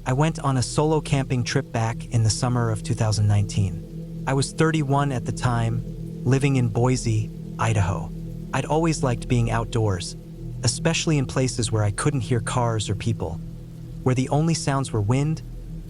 I went on a solo camping trip back in the summer of 2019. I was 31 at the time, living in Boise, Idaho. I'd always liked being outdoors, especially in places where I couldn't hear cars or people, where the only sounds were wind,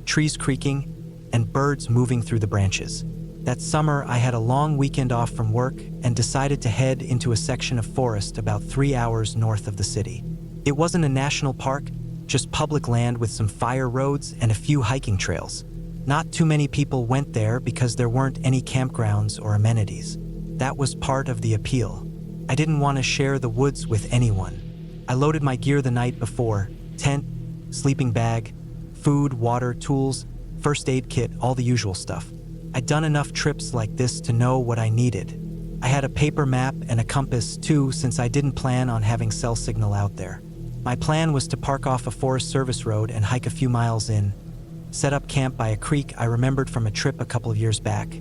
trees creaking, and birds moving through the branches. That summer, I had a long weekend off from work and decided to head into a section of forest about 3 hours north of the city. It wasn't a national park, just public land with some fire roads and a few hiking trails. Not too many people went there because there weren't any campgrounds or amenities. That was part of the appeal. I didn't want to share the woods with anyone. I loaded my gear the night before: tent, sleeping bag, food, water, tools, first aid kit, all the usual stuff. I'd done enough trips like this to know what I needed. I had a paper map and a compass too, since I didn't plan on having cell signal out there. My plan was to park off a Forest Service road and hike a few miles in, set up camp by a creek I remembered from a trip a couple of years back,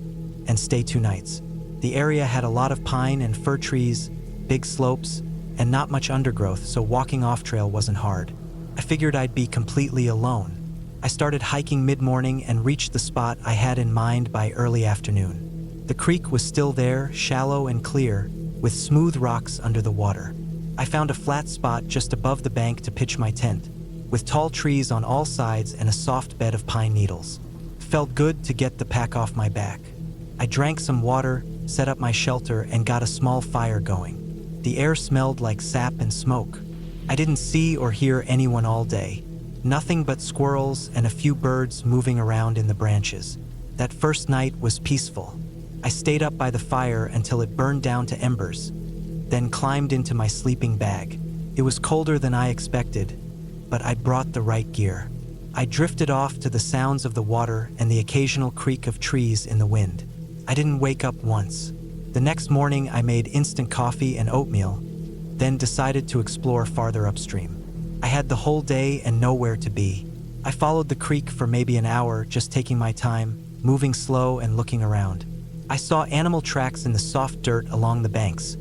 and stay 2 nights. The area had a lot of pine and fir trees, big slopes, and not much undergrowth, so walking off-trail wasn't hard. I figured I'd be completely alone. I started hiking mid-morning and reached the spot I had in mind by early afternoon. The creek was still there, shallow and clear, with smooth rocks under the water. I found a flat spot just above the bank to pitch my tent, with tall trees on all sides and a soft bed of pine needles. Felt good to get the pack off my back. I drank some water, set up my shelter, and got a small fire going. The air smelled like sap and smoke. I didn't see or hear anyone all day. Nothing but squirrels and a few birds moving around in the branches. That first night was peaceful. I stayed up by the fire until it burned down to embers, then climbed into my sleeping bag. It was colder than I expected, but I'd brought the right gear. I drifted off to the sounds of the water and the occasional creak of trees in the wind. I didn't wake up once. The next morning, I made instant coffee and oatmeal, then decided to explore farther upstream. I had the whole day and nowhere to be. I followed the creek for maybe an hour, just taking my time, moving slow and looking around. I saw animal tracks in the soft dirt along the banks.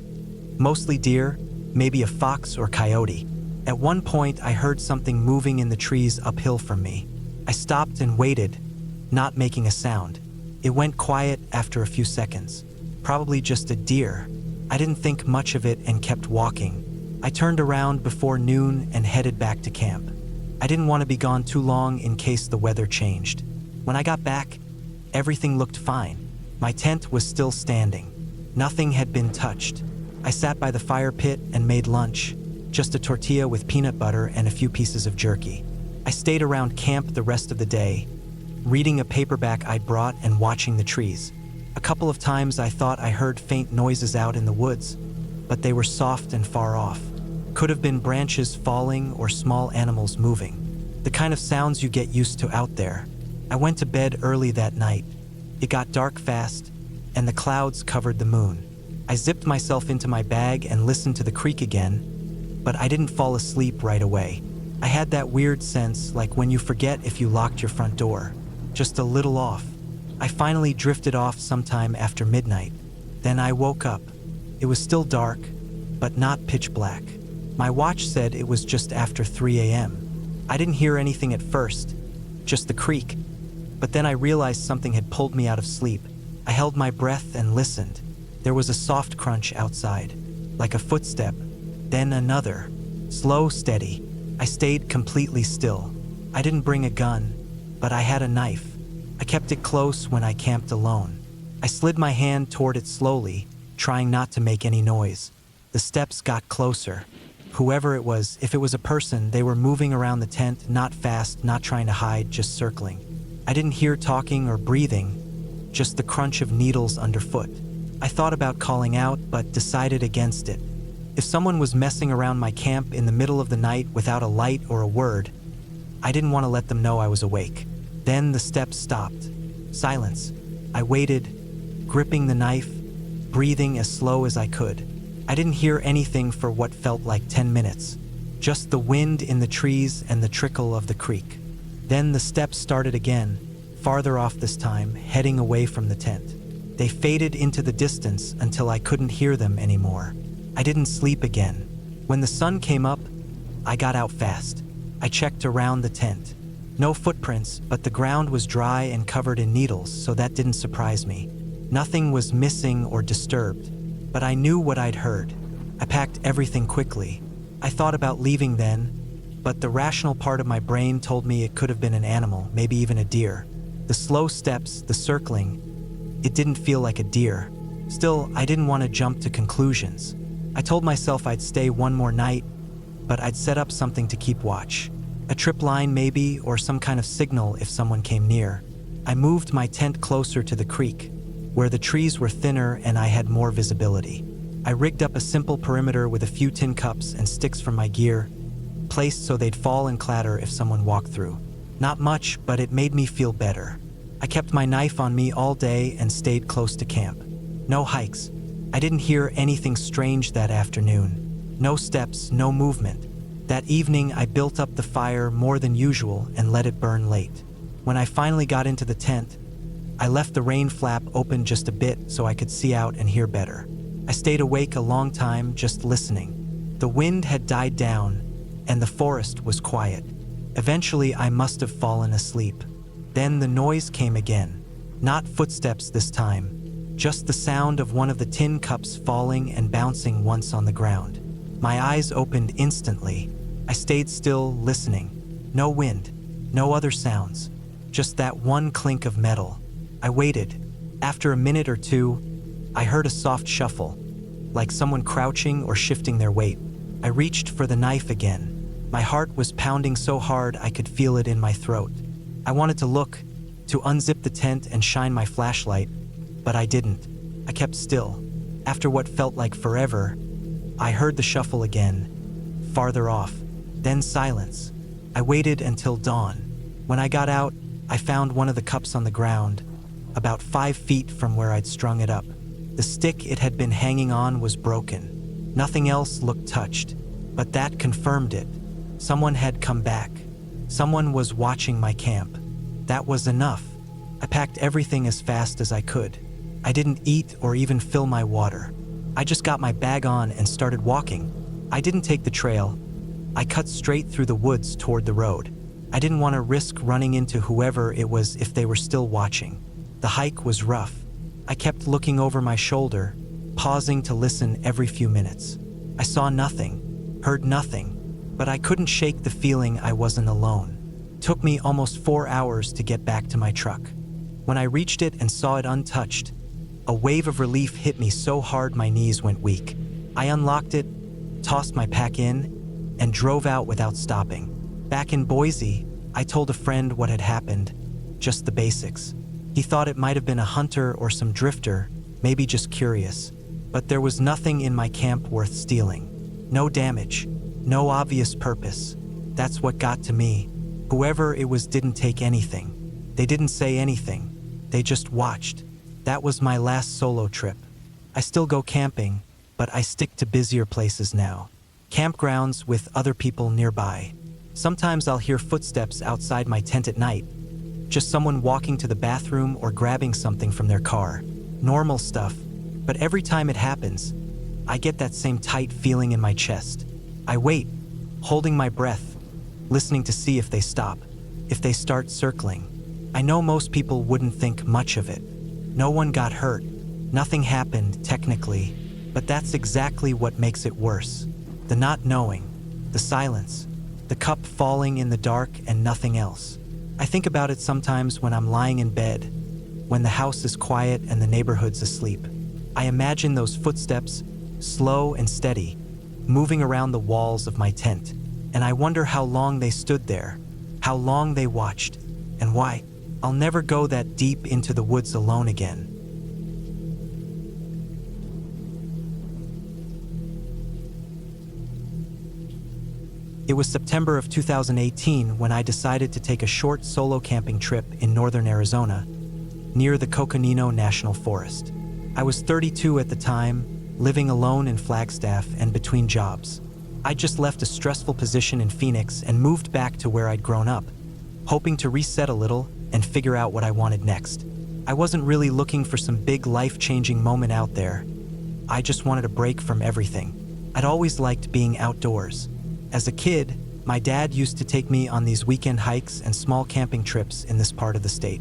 Mostly deer, maybe a fox or coyote. At one point, I heard something moving in the trees uphill from me. I stopped and waited, not making a sound. It went quiet after a few seconds. Probably just a deer. I didn't think much of it and kept walking. I turned around before noon and headed back to camp. I didn't want to be gone too long in case the weather changed. When I got back, everything looked fine. My tent was still standing. Nothing had been touched. I sat by the fire pit and made lunch, just a tortilla with peanut butter and a few pieces of jerky. I stayed around camp the rest of the day, reading a paperback I'd brought and watching the trees. A couple of times I thought I heard faint noises out in the woods, but they were soft and far off. Could have been branches falling or small animals moving. The kind of sounds you get used to out there. I went to bed early that night. It got dark fast, and the clouds covered the moon. I zipped myself into my bag and listened to the creek again, but I didn't fall asleep right away. I had that weird sense, like when you forget if you locked your front door, just a little off. I finally drifted off sometime after midnight. Then I woke up. It was still dark, but not pitch black. My watch said it was just after 3 a.m. I didn't hear anything at first, just the creek. But then I realized something had pulled me out of sleep. I held my breath and listened. There was a soft crunch outside, like a footstep, then another. Slow, steady. I stayed completely still. I didn't bring a gun, but I had a knife. I kept it close when I camped alone. I slid my hand toward it slowly, trying not to make any noise. The steps got closer. Whoever it was, if it was a person, they were moving around the tent, not fast, not trying to hide, just circling. I didn't hear talking or breathing, just the crunch of needles underfoot. I thought about calling out, but decided against it. If someone was messing around my camp in the middle of the night without a light or a word, I didn't want to let them know I was awake. Then the steps stopped. Silence. I waited, gripping the knife, breathing as slow as I could. I didn't hear anything for what felt like 10 minutes, just the wind in the trees and the trickle of the creek. Then the steps started again, farther off this time, heading away from the tent. They faded into the distance until I couldn't hear them anymore. I didn't sleep again. When the sun came up, I got out fast. I checked around the tent. No footprints, but the ground was dry and covered in needles, so that didn't surprise me. Nothing was missing or disturbed, but I knew what I'd heard. I packed everything quickly. I thought about leaving then, but the rational part of my brain told me it could have been an animal, maybe even a deer. The slow steps, the circling, it didn't feel like a deer. Still, I didn't want to jump to conclusions. I told myself I'd stay one more night, but I'd set up something to keep watch. A trip line maybe, or some kind of signal if someone came near. I moved my tent closer to the creek, where the trees were thinner and I had more visibility. I rigged up a simple perimeter with a few tin cups and sticks from my gear, placed so they'd fall and clatter if someone walked through. Not much, but it made me feel better. I kept my knife on me all day and stayed close to camp. No hikes. I didn't hear anything strange that afternoon. No steps, no movement. That evening, I built up the fire more than usual and let it burn late. When I finally got into the tent, I left the rain flap open just a bit so I could see out and hear better. I stayed awake a long time just listening. The wind had died down, and the forest was quiet. Eventually, I must have fallen asleep. Then the noise came again. Not footsteps this time, just the sound of one of the tin cups falling and bouncing once on the ground. My eyes opened instantly. I stayed still, listening. No wind, no other sounds, just that one clink of metal. I waited. After a minute or two, I heard a soft shuffle, like someone crouching or shifting their weight. I reached for the knife again. My heart was pounding so hard I could feel it in my throat. I wanted to look, to unzip the tent and shine my flashlight, but I didn't. I kept still. After what felt like forever, I heard the shuffle again, farther off, then silence. I waited until dawn. When I got out, I found one of the cups on the ground, about 5 feet from where I'd strung it up. The stick it had been hanging on was broken. Nothing else looked touched, but that confirmed it. Someone had come back. Someone was watching my camp. That was enough. I packed everything as fast as I could. I didn't eat or even fill my water. I just got my bag on and started walking. I didn't take the trail. I cut straight through the woods toward the road. I didn't want to risk running into whoever it was if they were still watching. The hike was rough. I kept looking over my shoulder, pausing to listen every few minutes. I saw nothing, heard nothing, but I couldn't shake the feeling I wasn't alone. It took me almost 4 hours to get back to my truck. When I reached it and saw it untouched, a wave of relief hit me so hard my knees went weak. I unlocked it, tossed my pack in, and drove out without stopping. Back in Boise, I told a friend what had happened, just the basics. He thought it might have been a hunter or some drifter, maybe just curious. But there was nothing in my camp worth stealing. No damage, no obvious purpose. That's what got to me. Whoever it was didn't take anything. They didn't say anything. They just watched. That was my last solo trip. I still go camping, but I stick to busier places now. Campgrounds with other people nearby. Sometimes I'll hear footsteps outside my tent at night. Just someone walking to the bathroom or grabbing something from their car. Normal stuff. But every time it happens, I get that same tight feeling in my chest. I wait, holding my breath, listening to see if they stop, if they start circling. I know most people wouldn't think much of it. No one got hurt. Nothing happened, technically, but that's exactly what makes it worse. The not knowing, the silence, the cup falling in the dark and nothing else. I think about it sometimes when I'm lying in bed, when the house is quiet and the neighborhood's asleep. I imagine those footsteps, slow and steady, moving around the walls of my tent, and I wonder how long they stood there, how long they watched, and why. I'll never go that deep into the woods alone again. It was September of 2018 when I decided to take a short solo camping trip in northern Arizona, near the Coconino National Forest. I was 32 at the time, living alone in Flagstaff and between jobs. I'd just left a stressful position in Phoenix and moved back to where I'd grown up, hoping to reset a little and figure out what I wanted next. I wasn't really looking for some big life-changing moment out there. I just wanted a break from everything. I'd always liked being outdoors. As a kid, My dad used to take me on these weekend hikes and small camping trips in this part of the state.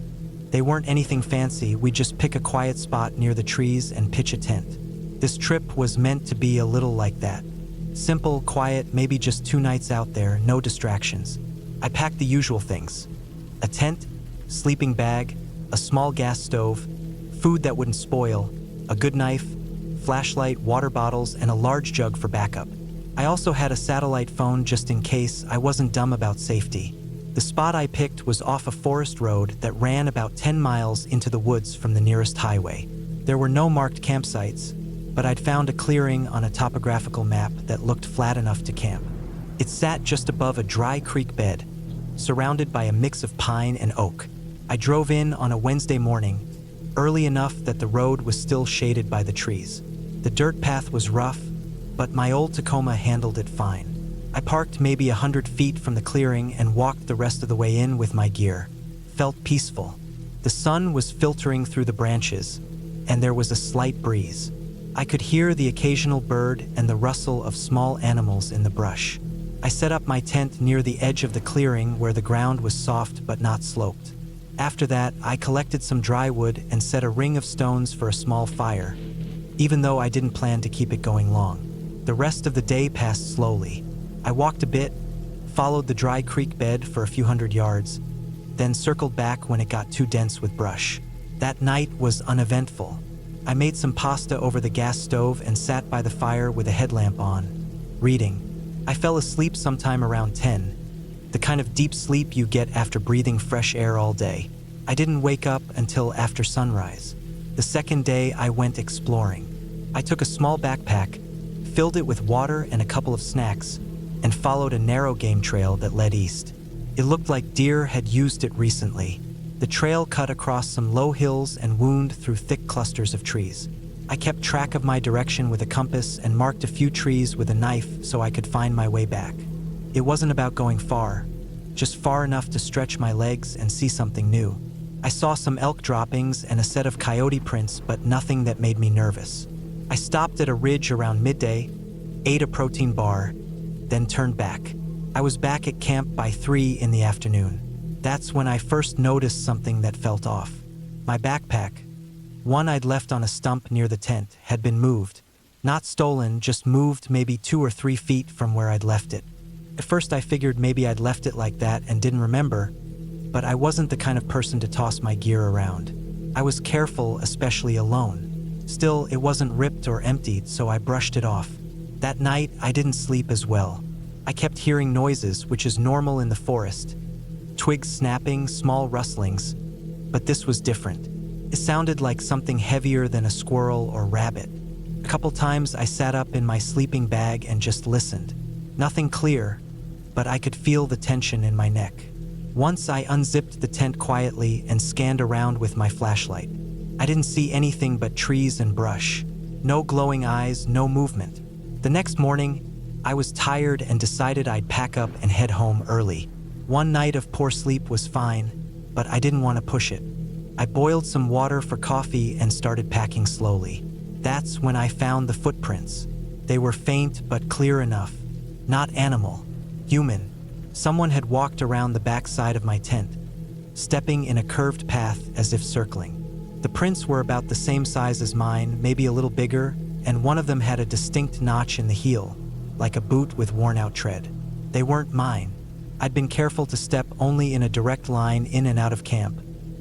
They weren't anything fancy, we'd just pick a quiet spot near the trees and pitch a tent. This trip was meant to be a little like that. Simple, quiet, maybe just 2 nights out there, no distractions. I packed the usual things: a tent, sleeping bag, a small gas stove, food that wouldn't spoil, a good knife, flashlight, water bottles, and a large jug for backup. I also had a satellite phone just in case. I wasn't dumb about safety. The spot I picked was off a forest road that ran about 10 miles into the woods from the nearest highway. There were no marked campsites, but I'd found a clearing on a topographical map that looked flat enough to camp. It sat just above a dry creek bed, surrounded by a mix of pine and oak. I drove in on a Wednesday morning, early enough that the road was still shaded by the trees. The dirt path was rough, but my old Tacoma handled it fine. I parked maybe 100 feet from the clearing and walked the rest of the way in with my gear. Felt peaceful. The sun was filtering through the branches, and there was a slight breeze. I could hear the occasional bird and the rustle of small animals in the brush. I set up my tent near the edge of the clearing where the ground was soft but not sloped. After that, I collected some dry wood and set a ring of stones for a small fire, even though I didn't plan to keep it going long. The rest of the day passed slowly. I walked a bit, followed the dry creek bed for a few hundred yards, then circled back when it got too dense with brush. That night was uneventful. I made some pasta over the gas stove and sat by the fire with a headlamp on, reading. I fell asleep sometime around 10, the kind of deep sleep you get after breathing fresh air all day. I didn't wake up until after sunrise. The second day I went exploring. I took a small backpack, filled it with water and a couple of snacks, and followed a narrow game trail that led east. It looked like deer had used it recently. The trail cut across some low hills and wound through thick clusters of trees. I kept track of my direction with a compass and marked a few trees with a knife so I could find my way back. It wasn't about going far, just far enough to stretch my legs and see something new. I saw some elk droppings and a set of coyote prints, but nothing that made me nervous. I stopped at a ridge around midday, ate a protein bar, then turned back. I was back at camp by 3 in the afternoon. That's when I first noticed something that felt off. My backpack, one I'd left on a stump near the tent, had been moved. Not stolen, just moved maybe 2 or 3 feet from where I'd left it. At first I figured maybe I'd left it like that and didn't remember, but I wasn't the kind of person to toss my gear around. I was careful, especially alone. Still, it wasn't ripped or emptied, so I brushed it off. That night, I didn't sleep as well. I kept hearing noises, which is normal in the forest. Twigs snapping, small rustlings, but this was different. It sounded like something heavier than a squirrel or rabbit. A couple times I sat up in my sleeping bag and just listened. Nothing clear, but I could feel the tension in my neck. Once I unzipped the tent quietly and scanned around with my flashlight. I didn't see anything but trees and brush. No glowing eyes, no movement. The next morning, I was tired and decided I'd pack up and head home early. One night of poor sleep was fine, but I didn't want to push it. I boiled some water for coffee and started packing slowly. That's when I found the footprints. They were faint but clear enough. Not animal, human. Someone had walked around the backside of my tent, stepping in a curved path as if circling. The prints were about the same size as mine, maybe a little bigger, and one of them had a distinct notch in the heel, like a boot with worn-out tread. They weren't mine. I'd been careful to step only in a direct line in and out of camp,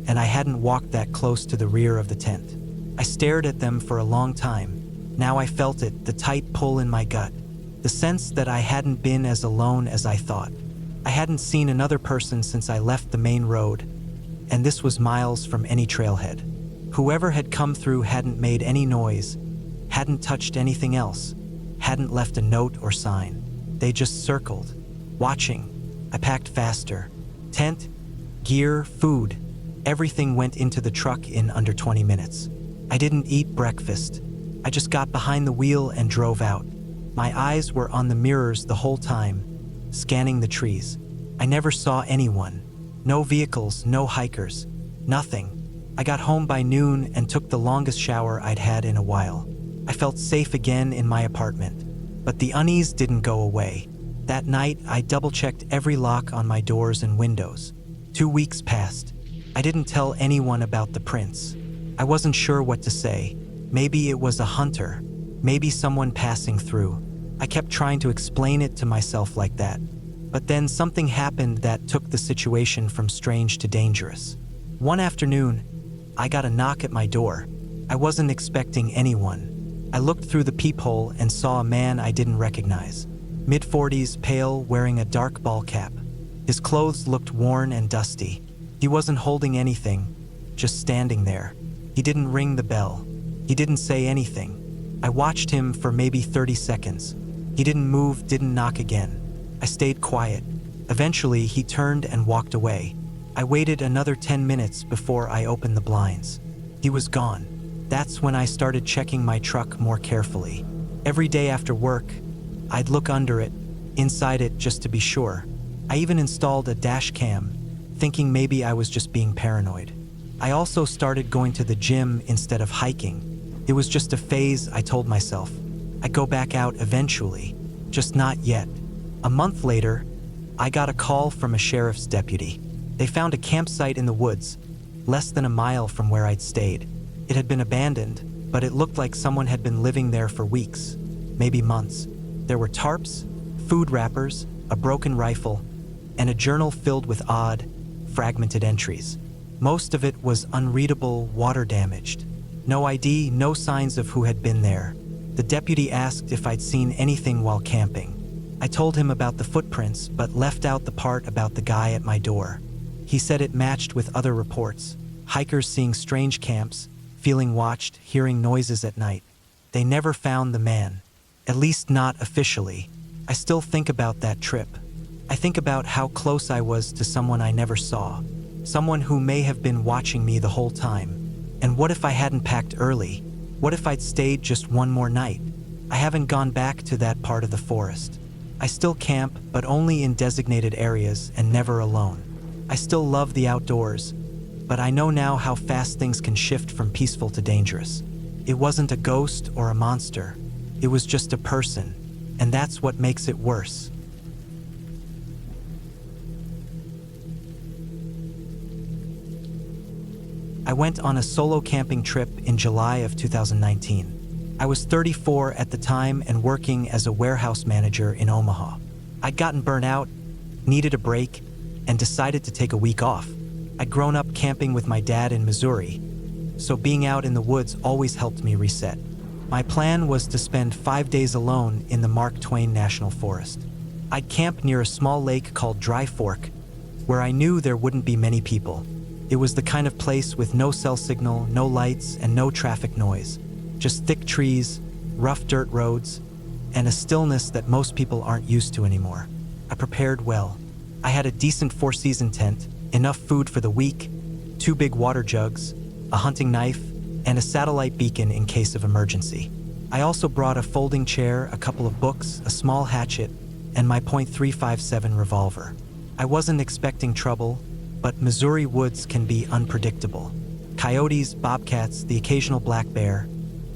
and I hadn't walked that close to the rear of the tent. I stared at them for a long time. Now I felt it, the tight pull in my gut, the sense that I hadn't been as alone as I thought. I hadn't seen another person since I left the main road, and this was miles from any trailhead. Whoever had come through hadn't made any noise, hadn't touched anything else, hadn't left a note or sign. They just circled, watching. I packed faster. Tent, gear, food, everything went into the truck in under 20 minutes. I didn't eat breakfast. I just got behind the wheel and drove out. My eyes were on the mirrors the whole time, scanning the trees. I never saw anyone. No vehicles, no hikers, nothing. I got home by noon and took the longest shower I'd had in a while. I felt safe again in my apartment, but the unease didn't go away. That night, I double-checked every lock on my doors and windows. 2 weeks passed. I didn't tell anyone about the prints. I wasn't sure what to say. Maybe it was a hunter. Maybe someone passing through. I kept trying to explain it to myself like that. But then something happened that took the situation from strange to dangerous. One afternoon, I got a knock at my door. I wasn't expecting anyone. I looked through the peephole and saw a man I didn't recognize. Mid-40s, pale, wearing a dark ball cap. His clothes looked worn and dusty. He wasn't holding anything, just standing there. He didn't ring the bell. He didn't say anything. I watched him for maybe 30 seconds. He didn't move, didn't knock again. I stayed quiet. Eventually, he turned and walked away. I waited another 10 minutes before I opened the blinds. He was gone. That's when I started checking my truck more carefully. Every day after work, I'd look under it, inside it, just to be sure. I even installed a dash cam, thinking maybe I was just being paranoid. I also started going to the gym instead of hiking. It was just a phase, I told myself. I'd go back out eventually, just not yet. A month later, I got a call from a sheriff's deputy. They found a campsite in the woods, less than a mile from where I'd stayed. It had been abandoned, but it looked like someone had been living there for weeks, maybe months. There were tarps, food wrappers, a broken rifle, and a journal filled with odd, fragmented entries. Most of it was unreadable, water-damaged. No ID, no signs of who had been there. The deputy asked if I'd seen anything while camping. I told him about the footprints, but left out the part about the guy at my door. He said it matched with other reports. Hikers seeing strange camps, feeling watched, hearing noises at night. They never found the man. At least not officially. I still think about that trip. I think about how close I was to someone I never saw. Someone who may have been watching me the whole time. And what if I hadn't packed early? What if I'd stayed just one more night? I haven't gone back to that part of the forest. I still camp, but only in designated areas and never alone. I still love the outdoors, but I know now how fast things can shift from peaceful to dangerous. It wasn't a ghost or a monster. It was just a person, and that's what makes it worse. I went on a solo camping trip in July of 2019. I was 34 at the time and working as a warehouse manager in Omaha. I'd gotten burnt out, needed a break, and decided to take a week off. I'd grown up camping with my dad in Missouri, so being out in the woods always helped me reset. My plan was to spend 5 days alone in the Mark Twain National Forest. I'd camp near a small lake called Dry Fork, where I knew there wouldn't be many people. It was the kind of place with no cell signal, no lights, and no traffic noise. Just thick trees, rough dirt roads, and a stillness that most people aren't used to anymore. I prepared well. I had a decent 4-season tent, enough food for the week, 2 big water jugs, a hunting knife, and a satellite beacon in case of emergency. I also brought a folding chair, a couple of books, a small hatchet, and my .357 revolver. I wasn't expecting trouble, but Missouri woods can be unpredictable. Coyotes, bobcats, the occasional black bear.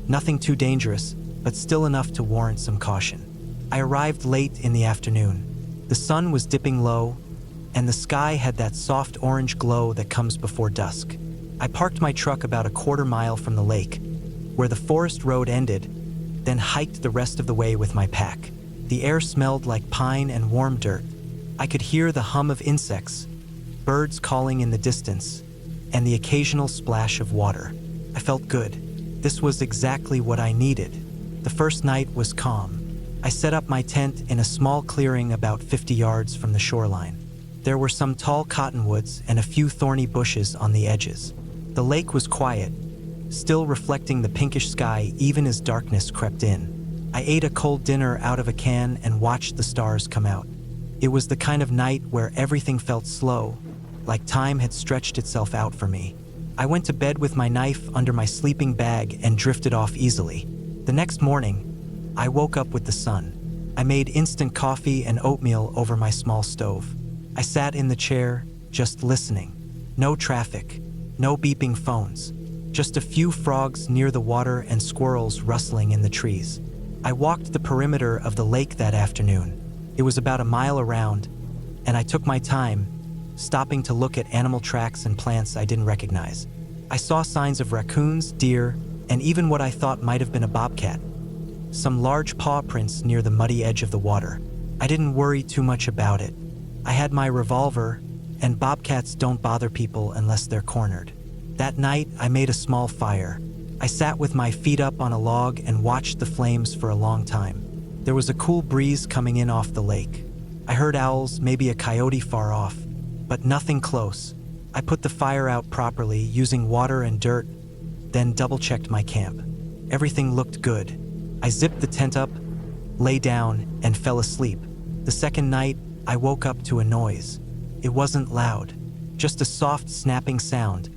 Nothing too dangerous, but still enough to warrant some caution. I arrived late in the afternoon. The sun was dipping low, and the sky had that soft orange glow that comes before dusk. I parked my truck about a quarter-mile from the lake, where the forest road ended, then hiked the rest of the way with my pack. The air smelled like pine and warm dirt. I could hear the hum of insects, birds calling in the distance, and the occasional splash of water. I felt good. This was exactly what I needed. The first night was calm. I set up my tent in a small clearing about 50 yards from the shoreline. There were some tall cottonwoods and a few thorny bushes on the edges. The lake was quiet, still reflecting the pinkish sky even as darkness crept in. I ate a cold dinner out of a can and watched the stars come out. It was the kind of night where everything felt slow, like time had stretched itself out for me. I went to bed with my knife under my sleeping bag and drifted off easily. The next morning, I woke up with the sun. I made instant coffee and oatmeal over my small stove. I sat in the chair, just listening. No traffic, no beeping phones, just a few frogs near the water and squirrels rustling in the trees. I walked the perimeter of the lake that afternoon, It was about a mile around, and I took my time, stopping to look at animal tracks and plants I didn't recognize. I saw signs of raccoons, deer, and even what I thought might have been a bobcat. Some large paw prints near the muddy edge of the water. I didn't worry too much about it. I had my revolver, and bobcats don't bother people unless they're cornered. That night, I made a small fire. I sat with my feet up on a log and watched the flames for a long time. There was a cool breeze coming in off the lake. I heard owls, maybe a coyote far off, but nothing close. I put the fire out properly, using water and dirt, then double-checked my camp. Everything looked good. I zipped the tent up, lay down, and fell asleep. The second night, I woke up to a noise. It wasn't loud, just a soft snapping sound,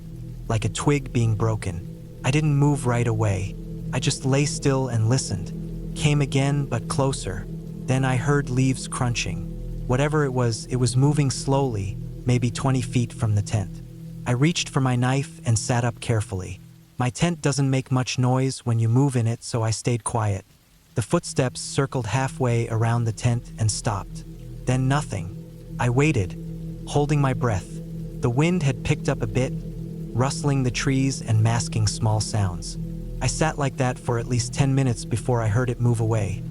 like a twig being broken. I didn't move right away. I just lay still and listened. Came again, but closer. Then I heard leaves crunching. Whatever it was moving slowly, maybe 20 feet from the tent. I reached for my knife and sat up carefully. My tent doesn't make much noise when you move in it, so I stayed quiet. The footsteps circled halfway around the tent and stopped. Then nothing. I waited, holding my breath. The wind had picked up a bit, rustling the trees and masking small sounds. I sat like that for at least 10 minutes before I heard it move away.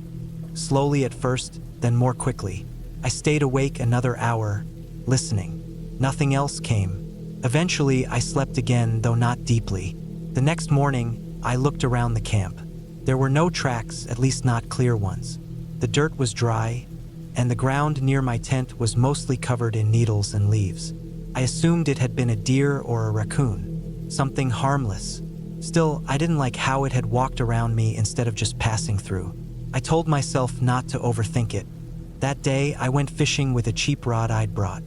Slowly at first, then more quickly. I stayed awake another hour, listening. Nothing else came. Eventually, I slept again, though not deeply. The next morning, I looked around the camp. There were no tracks, at least not clear ones. The dirt was dry, and the ground near my tent was mostly covered in needles and leaves. I assumed it had been a deer or a raccoon, something harmless. Still, I didn't like how it had walked around me instead of just passing through. I told myself not to overthink it. That day, I went fishing with a cheap rod I'd brought.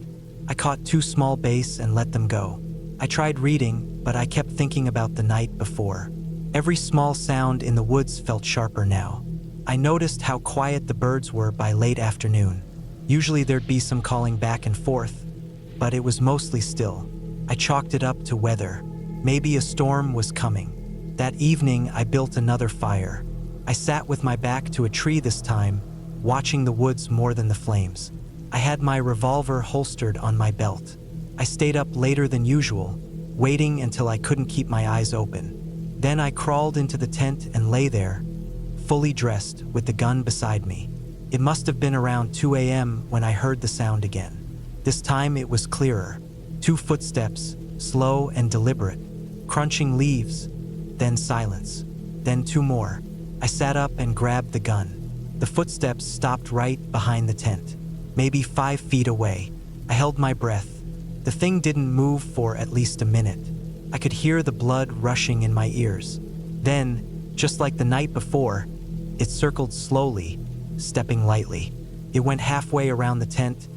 I caught 2 small bass and let them go. I tried reading, but I kept thinking about the night before. Every small sound in the woods felt sharper now. I noticed how quiet the birds were by late afternoon. Usually there'd be some calling back and forth, but it was mostly still. I chalked it up to weather. Maybe a storm was coming. That evening, I built another fire. I sat with my back to a tree this time, watching the woods more than the flames. I had my revolver holstered on my belt. I stayed up later than usual, waiting until I couldn't keep my eyes open. Then I crawled into the tent and lay there, fully dressed, with the gun beside me. It must have been around 2 a.m. when I heard the sound again. This time it was clearer. 2 footsteps, slow and deliberate, crunching leaves, then silence, then 2 more. I sat up and grabbed the gun. The footsteps stopped right behind the tent, maybe 5 feet away. I held my breath. The thing didn't move for at least a minute. I could hear the blood rushing in my ears. Then, just like the night before, it circled slowly, stepping lightly. It went halfway around the tent,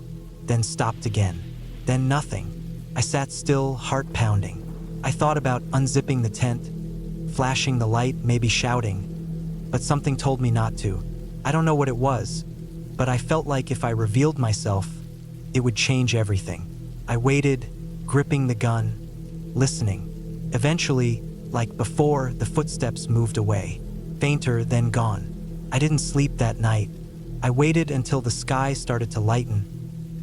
then stopped again. Then nothing. I sat still, heart pounding. I thought about unzipping the tent, flashing the light, maybe shouting, but something told me not to. I don't know what it was, but I felt like if I revealed myself, it would change everything. I waited, gripping the gun, listening. Eventually, like before, the footsteps moved away, fainter, then gone. I didn't sleep that night. I waited until the sky started to lighten,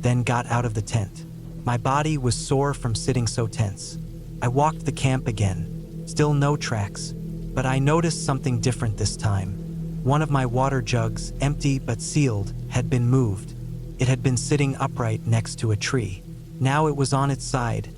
then got out of the tent. My body was sore from sitting so tense. I walked the camp again, still no tracks, but I noticed something different this time. One of my water jugs, empty but sealed, had been moved. It had been sitting upright next to a tree. Now it was on its side,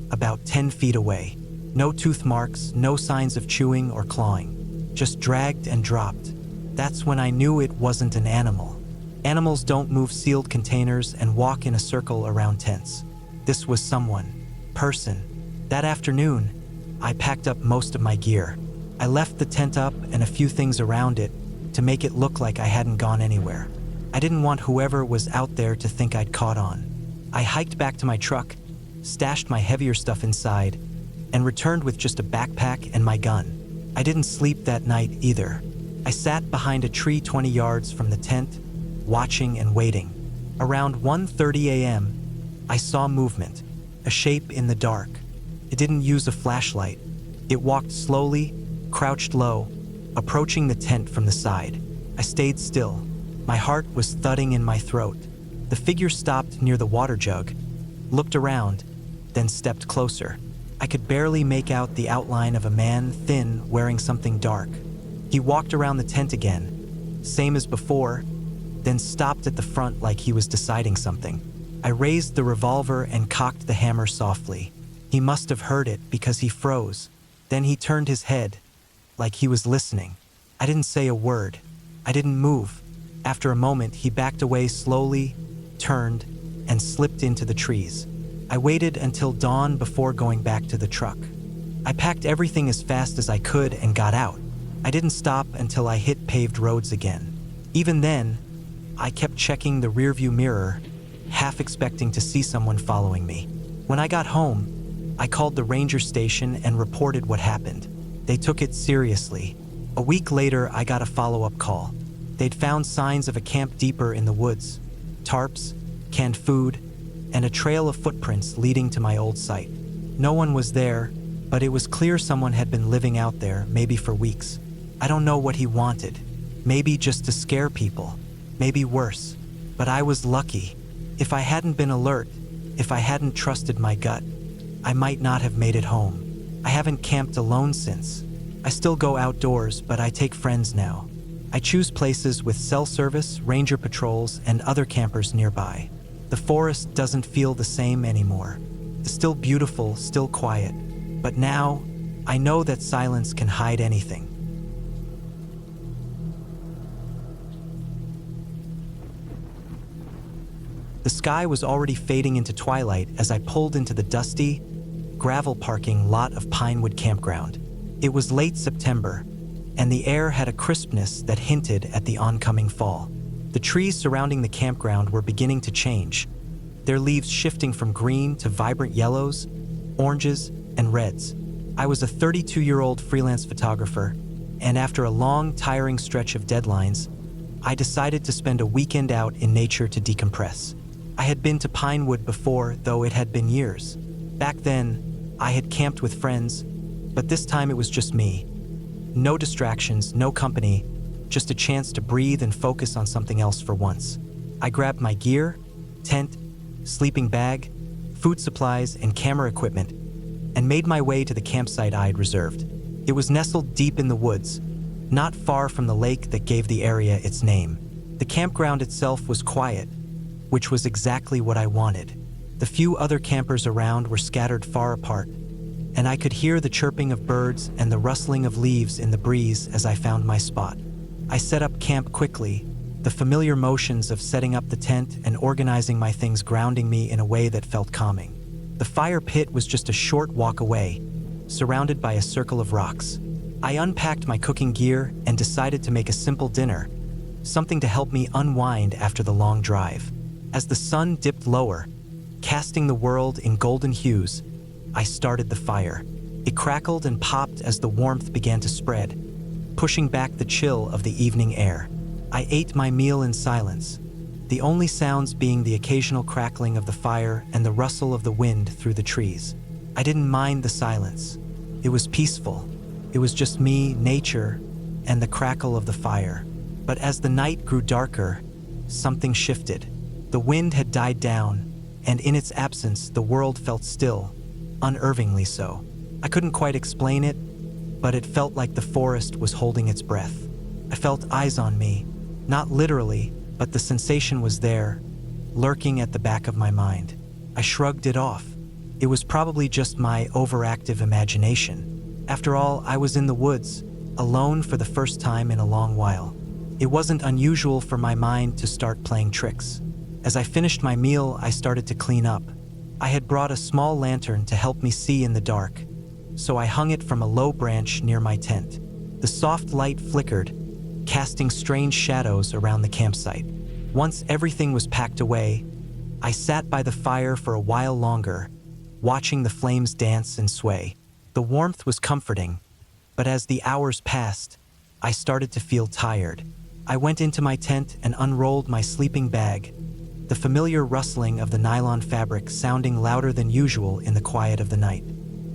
about 10 feet away. No tooth marks, no signs of chewing or clawing, just dragged and dropped. That's when I knew it wasn't an animal. Animals don't move sealed containers and walk in a circle around tents. This was someone, person. That afternoon, I packed up most of my gear. I left the tent up and a few things around it to make it look like I hadn't gone anywhere. I didn't want whoever was out there to think I'd caught on. I hiked back to my truck, stashed my heavier stuff inside, and returned with just a backpack and my gun. I didn't sleep that night either. I sat behind a tree 20 yards from the tent, watching and waiting. Around 1:30 a.m., I saw movement, a shape in the dark. It didn't use a flashlight. It walked slowly, crouched low, approaching the tent from the side. I stayed still, My heart was thudding in my throat. The figure stopped near the water jug, looked around, then stepped closer. I could barely make out the outline of a man, thin, wearing something dark. He walked around the tent again, same as before, then stopped at the front like he was deciding something. I raised the revolver and cocked the hammer softly. He must have heard it because he froze. Then he turned his head, like he was listening. I didn't say a word. I didn't move. After a moment, he backed away slowly, turned, and slipped into the trees. I waited until dawn before going back to the truck. I packed everything as fast as I could and got out. I didn't stop until I hit paved roads again. Even then, I kept checking the rearview mirror, half expecting to see someone following me. When I got home, I called the ranger station and reported what happened. They took it seriously. A week later, I got a follow-up call. They'd found signs of a camp deeper in the woods, tarps, canned food, and a trail of footprints leading to my old site. No one was there, but it was clear someone had been living out there, maybe for weeks. I don't know what he wanted. Maybe just to scare people. Maybe worse. But I was lucky. If I hadn't been alert, if I hadn't trusted my gut, I might not have made it home. I haven't camped alone since. I still go outdoors, but I take friends now. I choose places with cell service, ranger patrols, and other campers nearby. The forest doesn't feel the same anymore. It's still beautiful, still quiet. But now, I know that silence can hide anything. The sky was already fading into twilight as I pulled into the dusty, gravel parking lot of Pinewood campground. It was late September, and the air had a crispness that hinted at the oncoming fall. The trees surrounding the campground were beginning to change, their leaves shifting from green to vibrant yellows, oranges, and reds. I was a 32-year-old freelance photographer, and after a long, tiring stretch of deadlines, I decided to spend a weekend out in nature to decompress. I had been to Pinewood before, though it had been years. Back then, I had camped with friends, but this time it was just me. No distractions, no company, just a chance to breathe and focus on something else for once. I grabbed my gear, tent, sleeping bag, food supplies, and camera equipment, and made my way to the campsite I had reserved. It was nestled deep in the woods, not far from the lake that gave the area its name. The campground itself was quiet, which was exactly what I wanted. The few other campers around were scattered far apart, and I could hear the chirping of birds and the rustling of leaves in the breeze as I found my spot. I set up camp quickly, the familiar motions of setting up the tent and organizing my things grounding me in a way that felt calming. The fire pit was just a short walk away, surrounded by a circle of rocks. I unpacked my cooking gear and decided to make a simple dinner, something to help me unwind after the long drive. As the sun dipped lower, casting the world in golden hues, I started the fire. It crackled and popped as the warmth began to spread, pushing back the chill of the evening air. I ate my meal in silence, the only sounds being the occasional crackling of the fire and the rustle of the wind through the trees. I didn't mind the silence. It was peaceful. It was just me, nature, and the crackle of the fire. But as the night grew darker, something shifted. The wind had died down, and in its absence, the world felt still, unnervingly so. I couldn't quite explain it, but it felt like the forest was holding its breath. I felt eyes on me, not literally, but the sensation was there, lurking at the back of my mind. I shrugged it off. It was probably just my overactive imagination. After all, I was in the woods, alone for the first time in a long while. It wasn't unusual for my mind to start playing tricks. As I finished my meal, I started to clean up. I had brought a small lantern to help me see in the dark, so I hung it from a low branch near my tent. The soft light flickered, casting strange shadows around the campsite. Once everything was packed away, I sat by the fire for a while longer, watching the flames dance and sway. The warmth was comforting, but as the hours passed, I started to feel tired. I went into my tent and unrolled my sleeping bag, the familiar rustling of the nylon fabric sounding louder than usual in the quiet of the night.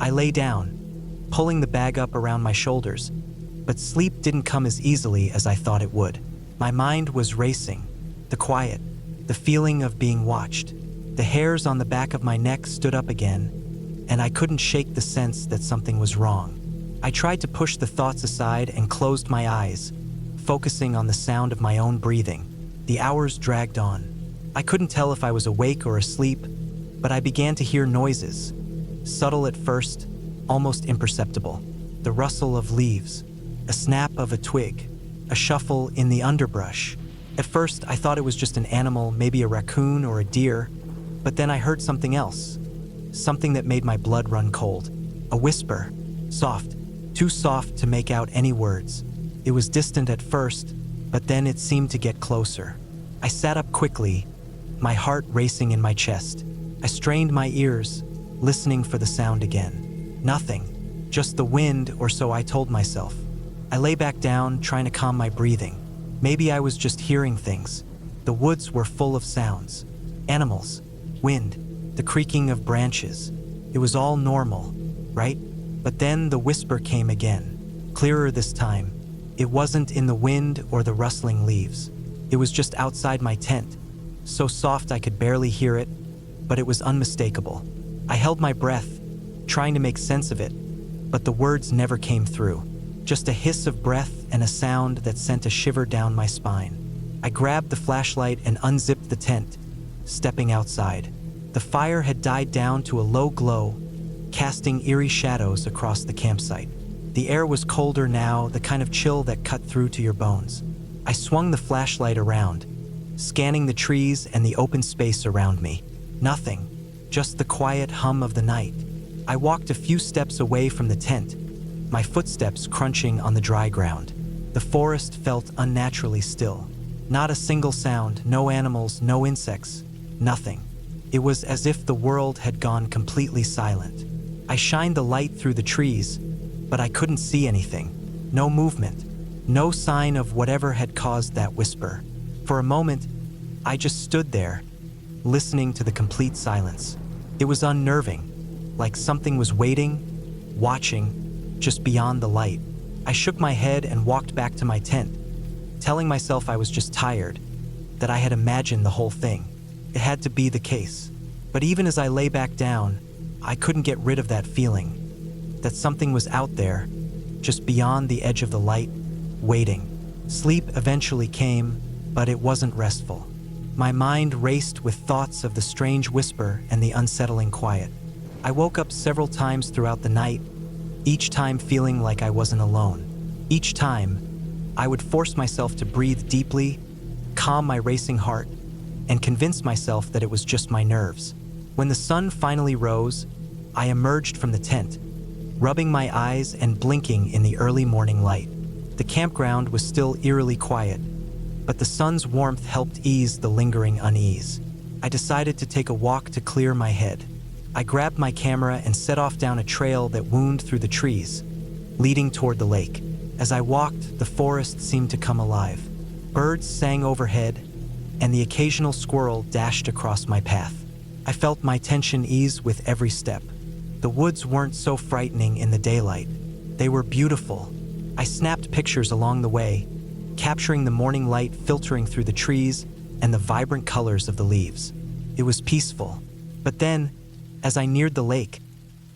I lay down, pulling the bag up around my shoulders, but sleep didn't come as easily as I thought it would. My mind was racing. The quiet, the feeling of being watched. The hairs on the back of my neck stood up again, and I couldn't shake the sense that something was wrong. I tried to push the thoughts aside and closed my eyes, focusing on the sound of my own breathing. The hours dragged on. I couldn't tell if I was awake or asleep, but I began to hear noises. Subtle at first, almost imperceptible. The rustle of leaves, a snap of a twig, a shuffle in the underbrush. At first, I thought it was just an animal, maybe a raccoon or a deer, but then I heard something else. Something that made my blood run cold. A whisper, soft, too soft to make out any words. It was distant at first, but then it seemed to get closer. I sat up quickly, my heart racing in my chest. I strained my ears, listening for the sound again. Nothing, just the wind, or so I told myself. I lay back down, trying to calm my breathing. Maybe I was just hearing things. The woods were full of sounds. Animals, wind, the creaking of branches. It was all normal, right? But then the whisper came again, clearer this time. It wasn't in the wind or the rustling leaves. It was just outside my tent, so soft I could barely hear it, but it was unmistakable. I held my breath, trying to make sense of it, but the words never came through. Just a hiss of breath and a sound that sent a shiver down my spine. I grabbed the flashlight and unzipped the tent, stepping outside. The fire had died down to a low glow, casting eerie shadows across the campsite. The air was colder now, the kind of chill that cut through to your bones. I swung the flashlight around, scanning the trees and the open space around me. Nothing, just the quiet hum of the night. I walked a few steps away from the tent, my footsteps crunching on the dry ground. The forest felt unnaturally still. Not a single sound, no animals, no insects, nothing. It was as if the world had gone completely silent. I shined the light through the trees, but I couldn't see anything. No movement, no sign of whatever had caused that whisper. For a moment, I just stood there, listening to the complete silence. It was unnerving, like something was waiting, watching, just beyond the light. I shook my head and walked back to my tent, telling myself I was just tired, that I had imagined the whole thing. It had to be the case. But even as I lay back down, I couldn't get rid of that feeling, that something was out there, just beyond the edge of the light, waiting. Sleep eventually came, but it wasn't restful. My mind raced with thoughts of the strange whisper and the unsettling quiet. I woke up several times throughout the night, each time feeling like I wasn't alone. Each time, I would force myself to breathe deeply, calm my racing heart, and convince myself that it was just my nerves. When the sun finally rose, I emerged from the tent, rubbing my eyes and blinking in the early morning light. The campground was still eerily quiet, but the sun's warmth helped ease the lingering unease. I decided to take a walk to clear my head. I grabbed my camera and set off down a trail that wound through the trees, leading toward the lake. As I walked, the forest seemed to come alive. Birds sang overhead, and the occasional squirrel dashed across my path. I felt my tension ease with every step. The woods weren't so frightening in the daylight. They were beautiful. I snapped pictures along the way, capturing the morning light filtering through the trees and the vibrant colors of the leaves. It was peaceful. But then, as I neared the lake,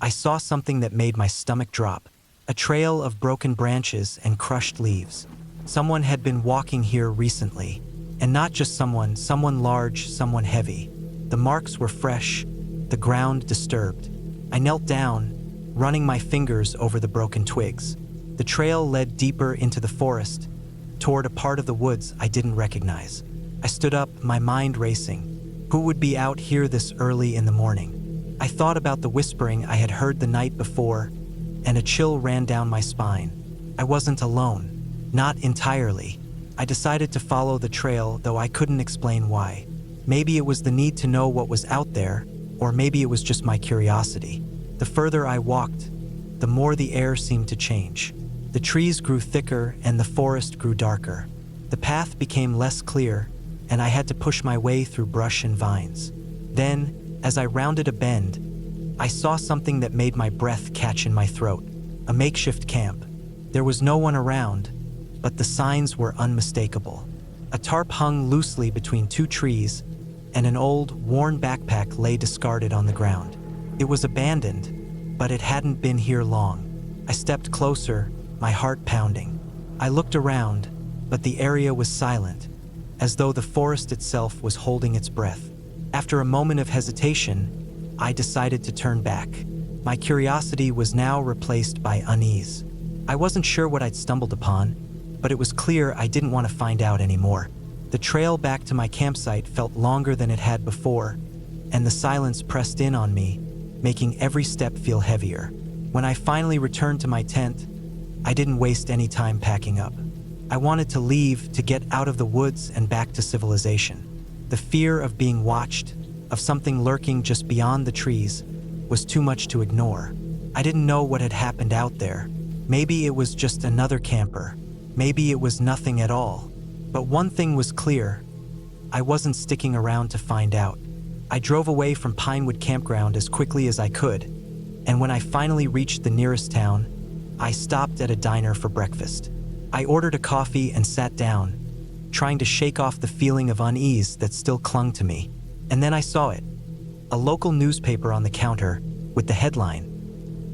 I saw something that made my stomach drop. A trail of broken branches and crushed leaves. Someone had been walking here recently. And not just someone large, someone heavy. The marks were fresh, the ground disturbed. I knelt down, running my fingers over the broken twigs. The trail led deeper into the forest, toward a part of the woods I didn't recognize. I stood up, my mind racing. Who would be out here this early in the morning? I thought about the whispering I had heard the night before, and a chill ran down my spine. I wasn't alone, not entirely. I decided to follow the trail, though I couldn't explain why. Maybe it was the need to know what was out there, or maybe it was just my curiosity. The further I walked, the more the air seemed to change. The trees grew thicker and the forest grew darker. The path became less clear, and I had to push my way through brush and vines. Then, as I rounded a bend, I saw something that made my breath catch in my throat. A makeshift camp. There was no one around, but the signs were unmistakable. A tarp hung loosely between two trees, and an old, worn backpack lay discarded on the ground. It was abandoned, but it hadn't been here long. I stepped closer, my heart pounding. I looked around, but the area was silent, as though the forest itself was holding its breath. After a moment of hesitation, I decided to turn back. My curiosity was now replaced by unease. I wasn't sure what I'd stumbled upon, but it was clear I didn't want to find out anymore. The trail back to my campsite felt longer than it had before, and the silence pressed in on me, making every step feel heavier. When I finally returned to my tent, I didn't waste any time packing up. I wanted to leave, to get out of the woods and back to civilization. The fear of being watched, of something lurking just beyond the trees, was too much to ignore. I didn't know what had happened out there. Maybe it was just another camper. Maybe it was nothing at all. But one thing was clear: I wasn't sticking around to find out. I drove away from Pinewood campground as quickly as I could, and when I finally reached the nearest town, I stopped at a diner for breakfast. I ordered a coffee and sat down, trying to shake off the feeling of unease that still clung to me. And then I saw it. A local newspaper on the counter with the headline,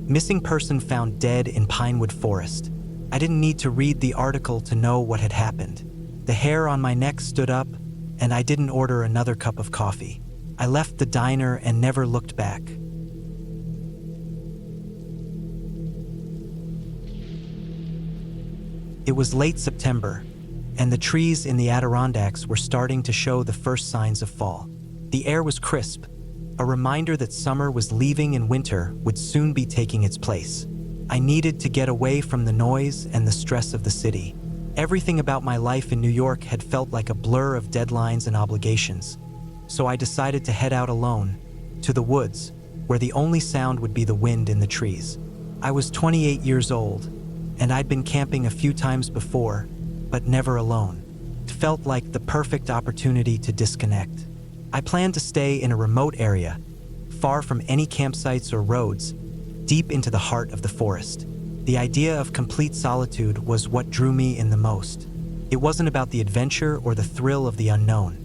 "Missing person found dead in Pinewood forest." I didn't need to read the article to know what had happened. The hair on my neck stood up, and I didn't order another cup of coffee. I left the diner and never looked back. It was late September, and the trees in the Adirondacks were starting to show the first signs of fall. The air was crisp, a reminder that summer was leaving and winter would soon be taking its place. I needed to get away from the noise and the stress of the city. Everything about my life in New York had felt like a blur of deadlines and obligations, so I decided to head out alone, to the woods, where the only sound would be the wind in the trees. I was 28 years old, and I'd been camping a few times before, but never alone. It felt like the perfect opportunity to disconnect. I planned to stay in a remote area, far from any campsites or roads, deep into the heart of the forest. The idea of complete solitude was what drew me in the most. It wasn't about the adventure or the thrill of the unknown.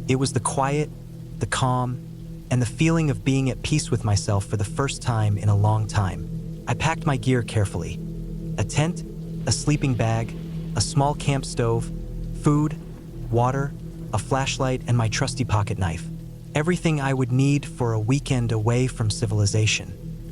It was the quiet, the calm, and the feeling of being at peace with myself for the first time in a long time. I packed my gear carefully: a tent, a sleeping bag, a small camp stove, food, water, a flashlight, and my trusty pocket knife. Everything I would need for a weekend away from civilization.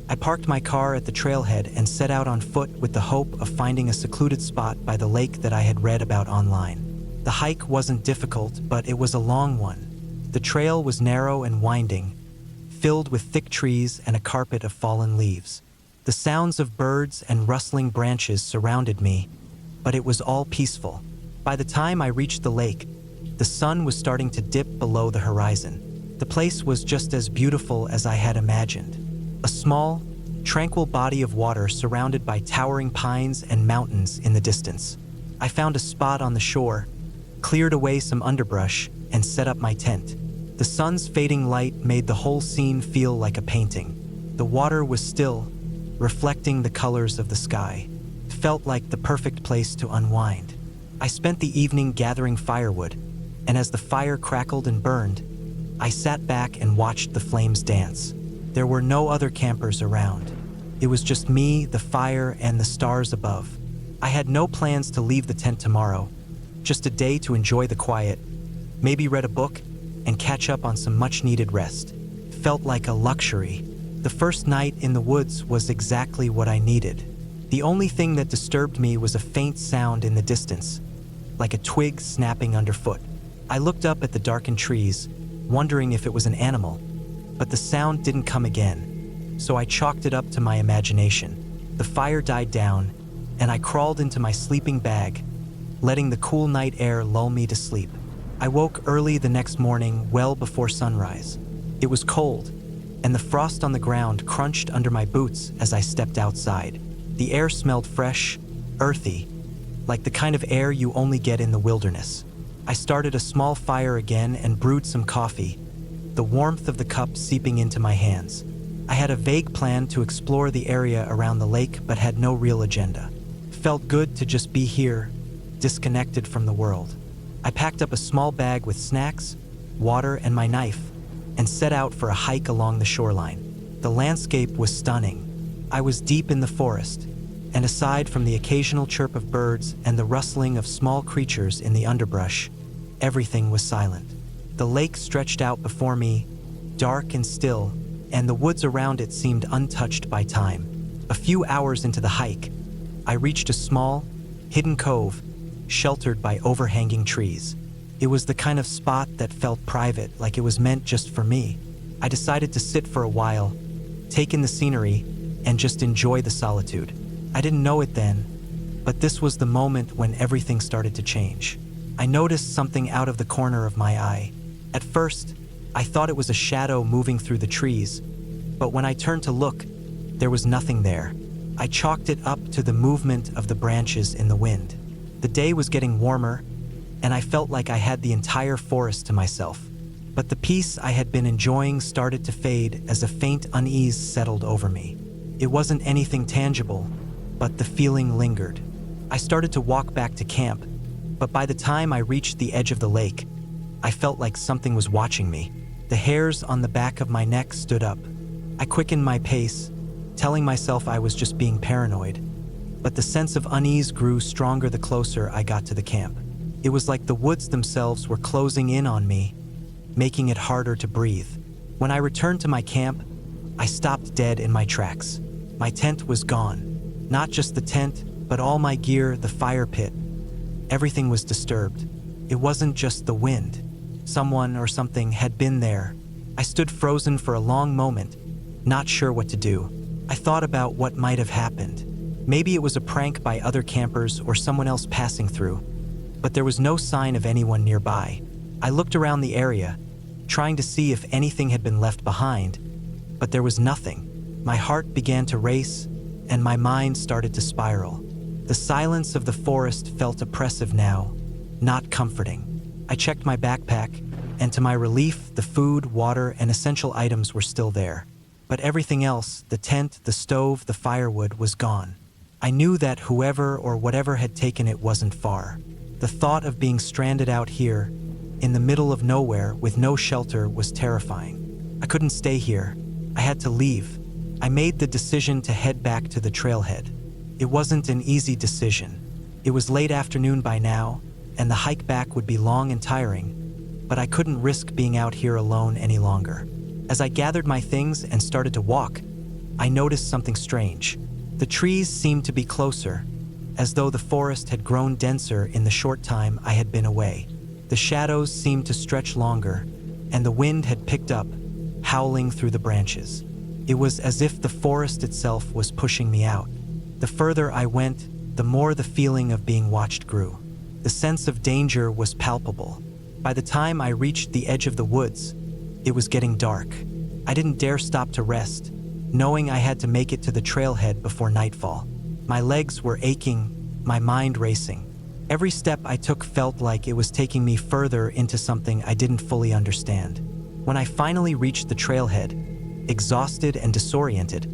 I parked my car at the trailhead and set out on foot with the hope of finding a secluded spot by the lake that I had read about online. The hike wasn't difficult, but it was a long one. The trail was narrow and winding, filled with thick trees and a carpet of fallen leaves. The sounds of birds and rustling branches surrounded me, but it was all peaceful. By the time I reached the lake, the sun was starting to dip below the horizon. The place was just as beautiful as I had imagined. A small, tranquil body of water surrounded by towering pines and mountains in the distance. I found a spot on the shore, cleared away some underbrush, and set up my tent. The sun's fading light made the whole scene feel like a painting. The water was still, reflecting the colors of the sky. It felt like the perfect place to unwind. I spent the evening gathering firewood, and as the fire crackled and burned, I sat back and watched the flames dance. There were no other campers around. It was just me, the fire, and the stars above. I had no plans to leave the tent tomorrow, just a day to enjoy the quiet, maybe read a book, and catch up on some much-needed rest. It felt like a luxury. The first night in the woods was exactly what I needed. The only thing that disturbed me was a faint sound in the distance, like a twig snapping underfoot. I looked up at the darkened trees, wondering if it was an animal, but the sound didn't come again, so I chalked it up to my imagination. The fire died down, and I crawled into my sleeping bag, letting the cool night air lull me to sleep. I woke early the next morning, well before sunrise. It was cold, and the frost on the ground crunched under my boots as I stepped outside. The air smelled fresh, earthy, like the kind of air you only get in the wilderness. I started a small fire again and brewed some coffee, the warmth of the cup seeping into my hands. I had a vague plan to explore the area around the lake, but had no real agenda. It felt good to just be here, disconnected from the world. I packed up a small bag with snacks, water, and my knife, and set out for a hike along the shoreline. The landscape was stunning. I was deep in the forest, and aside from the occasional chirp of birds and the rustling of small creatures in the underbrush, everything was silent. The lake stretched out before me, dark and still, and the woods around it seemed untouched by time. A few hours into the hike, I reached a small, hidden cove, sheltered by overhanging trees. It was the kind of spot that felt private, like it was meant just for me. I decided to sit for a while, take in the scenery, and just enjoy the solitude. I didn't know it then, but this was the moment when everything started to change. I noticed something out of the corner of my eye. At first, I thought it was a shadow moving through the trees, but when I turned to look, there was nothing there. I chalked it up to the movement of the branches in the wind. The day was getting warmer, and I felt like I had the entire forest to myself. But the peace I had been enjoying started to fade as a faint unease settled over me. It wasn't anything tangible, but the feeling lingered. I started to walk back to camp, but by the time I reached the edge of the lake, I felt like something was watching me. The hairs on the back of my neck stood up. I quickened my pace, telling myself I was just being paranoid. But the sense of unease grew stronger the closer I got to the camp. It was like the woods themselves were closing in on me, making it harder to breathe. When I returned to my camp, I stopped dead in my tracks. My tent was gone. Not just the tent, but all my gear, the fire pit. Everything was disturbed. It wasn't just the wind. Someone or something had been there. I stood frozen for a long moment, not sure what to do. I thought about what might have happened. Maybe it was a prank by other campers or someone else passing through, but there was no sign of anyone nearby. I looked around the area, trying to see if anything had been left behind, but there was nothing. My heart began to race, and my mind started to spiral. The silence of the forest felt oppressive now, not comforting. I checked my backpack, and to my relief, the food, water, and essential items were still there. But everything else, the tent, the stove, the firewood, was gone. I knew that whoever or whatever had taken it wasn't far. The thought of being stranded out here, in the middle of nowhere with no shelter, was terrifying. I couldn't stay here. I had to leave. I made the decision to head back to the trailhead. It wasn't an easy decision. It was late afternoon by now, and the hike back would be long and tiring, but I couldn't risk being out here alone any longer. As I gathered my things and started to walk, I noticed something strange. The trees seemed to be closer, as though the forest had grown denser in the short time I had been away. The shadows seemed to stretch longer, and the wind had picked up, howling through the branches. It was as if the forest itself was pushing me out. The further I went, the more the feeling of being watched grew. The sense of danger was palpable. By the time I reached the edge of the woods, it was getting dark. I didn't dare stop to rest, knowing I had to make it to the trailhead before nightfall. My legs were aching, my mind racing. Every step I took felt like it was taking me further into something I didn't fully understand. When I finally reached the trailhead, exhausted and disoriented,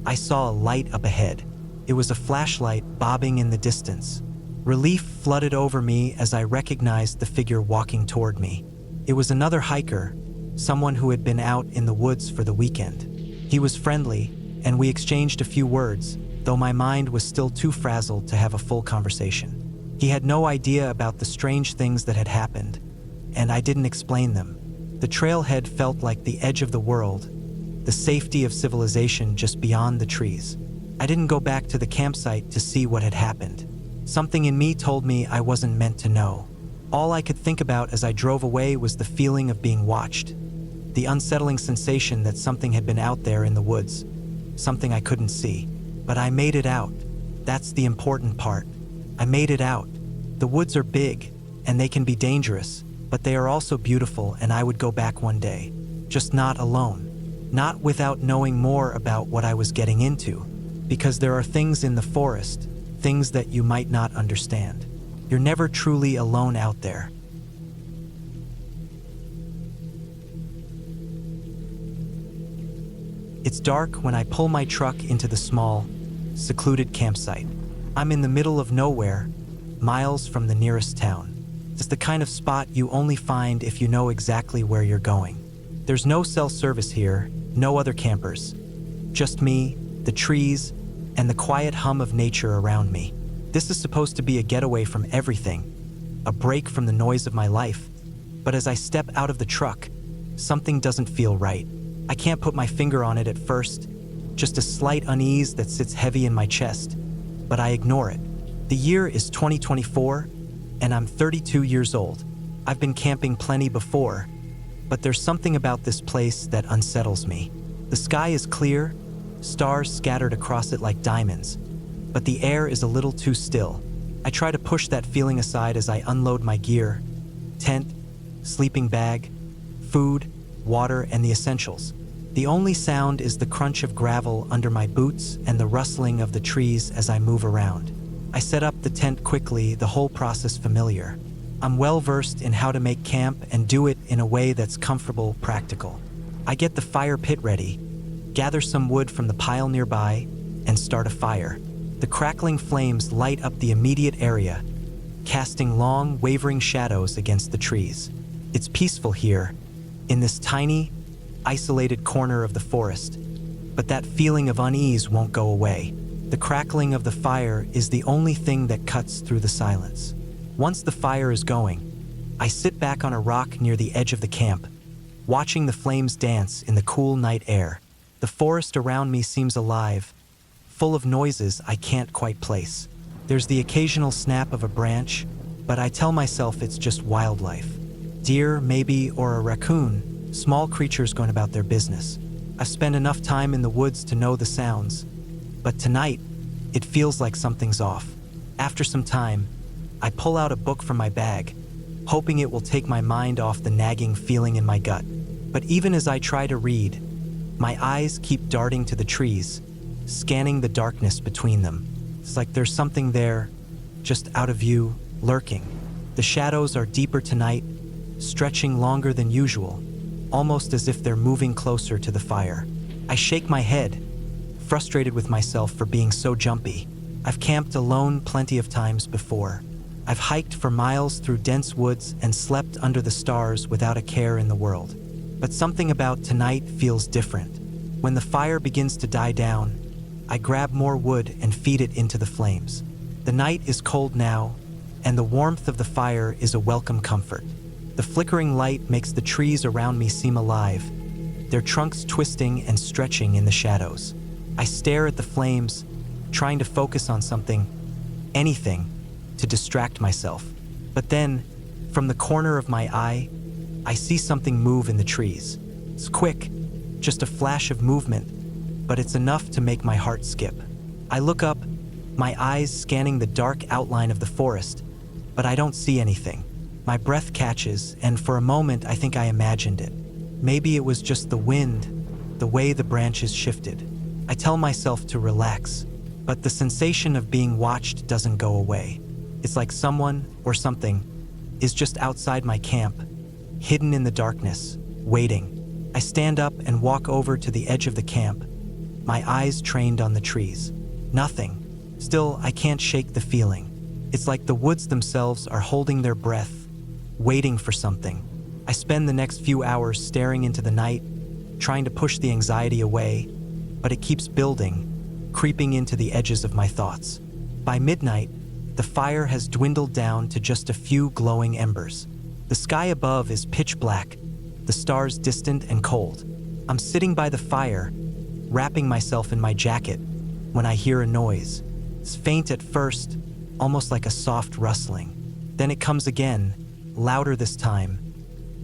I saw a light up ahead. It was a flashlight bobbing in the distance. Relief flooded over me as I recognized the figure walking toward me. It was another hiker, someone who had been out in the woods for the weekend. He was friendly, and we exchanged a few words, though my mind was still too frazzled to have a full conversation. He had no idea about the strange things that had happened, and I didn't explain them. The trailhead felt like the edge of the world, the safety of civilization just beyond the trees. I didn't go back to the campsite to see what had happened. Something in me told me I wasn't meant to know. All I could think about as I drove away was the feeling of being watched, the unsettling sensation that something had been out there in the woods, something I couldn't see. But I made it out. That's the important part. I made it out. The woods are big, and they can be dangerous, but they are also beautiful, and I would go back one day. Just not alone. Not without knowing more about what I was getting into. Because there are things in the forest, things that you might not understand. You're never truly alone out there. It's dark when I pull my truck into the small, secluded campsite. I'm in the middle of nowhere, miles from the nearest town. The It's the kind of spot you only find if you know exactly where you're going. There's no cell service here, no other campers. Just me, the trees, and the quiet hum of nature around me. This is supposed to be a getaway from everything, a break from the noise of my life. But as I step out of the truck, something doesn't feel right. I can't put my finger on it at first, just a slight unease that sits heavy in my chest, but I ignore it. The year is 2024, and I'm 32 years old. I've been camping plenty before, but there's something about this place that unsettles me. The sky is clear, stars scattered across it like diamonds, but the air is a little too still. I try to push that feeling aside as I unload my gear: tent, sleeping bag, food, water, and the essentials. The only sound is the crunch of gravel under my boots and the rustling of the trees as I move around. I set up the tent quickly, the whole process familiar. I'm well versed in how to make camp and do it in a way that's comfortable, practical. I get the fire pit ready, gather some wood from the pile nearby, and start a fire. The crackling flames light up the immediate area, casting long, wavering shadows against the trees. It's peaceful here, in this tiny, isolated corner of the forest, but that feeling of unease won't go away. The crackling of the fire is the only thing that cuts through the silence. Once the fire is going, I sit back on a rock near the edge of the camp, watching the flames dance in the cool night air. The forest around me seems alive, full of noises I can't quite place. There's the occasional snap of a branch, but I tell myself it's just wildlife. Deer, maybe, or a raccoon, small creatures going about their business. I've spent enough time in the woods to know the sounds, but tonight, it feels like something's off. After some time, I pull out a book from my bag, hoping it will take my mind off the nagging feeling in my gut. But even as I try to read, my eyes keep darting to the trees, scanning the darkness between them. It's like there's something there, just out of view, lurking. The shadows are deeper tonight, stretching longer than usual, almost as if they're moving closer to the fire. I shake my head, frustrated with myself for being so jumpy. I've camped alone plenty of times before. I've hiked for miles through dense woods and slept under the stars without a care in the world. But something about tonight feels different. When the fire begins to die down, I grab more wood and feed it into the flames. The night is cold now, and the warmth of the fire is a welcome comfort. The flickering light makes the trees around me seem alive, their trunks twisting and stretching in the shadows. I stare at the flames, trying to focus on something, anything, to distract myself. But then, from the corner of my eye, I see something move in the trees. It's quick, just a flash of movement, but it's enough to make my heart skip. I look up, my eyes scanning the dark outline of the forest, but I don't see anything. My breath catches, and for a moment I think I imagined it. Maybe it was just the wind, the way the branches shifted. I tell myself to relax, but the sensation of being watched doesn't go away. It's like someone, or something, is just outside my camp, hidden in the darkness, waiting. I stand up and walk over to the edge of the camp, my eyes trained on the trees. Nothing. Still, I can't shake the feeling. It's like the woods themselves are holding their breath, waiting for something. I spend the next few hours staring into the night, trying to push the anxiety away, but it keeps building, creeping into the edges of my thoughts. By midnight, the fire has dwindled down to just a few glowing embers. The sky above is pitch black, the stars distant and cold. I'm sitting by the fire, wrapping myself in my jacket, when I hear a noise. It's faint at first, almost like a soft rustling. Then it comes again, louder this time,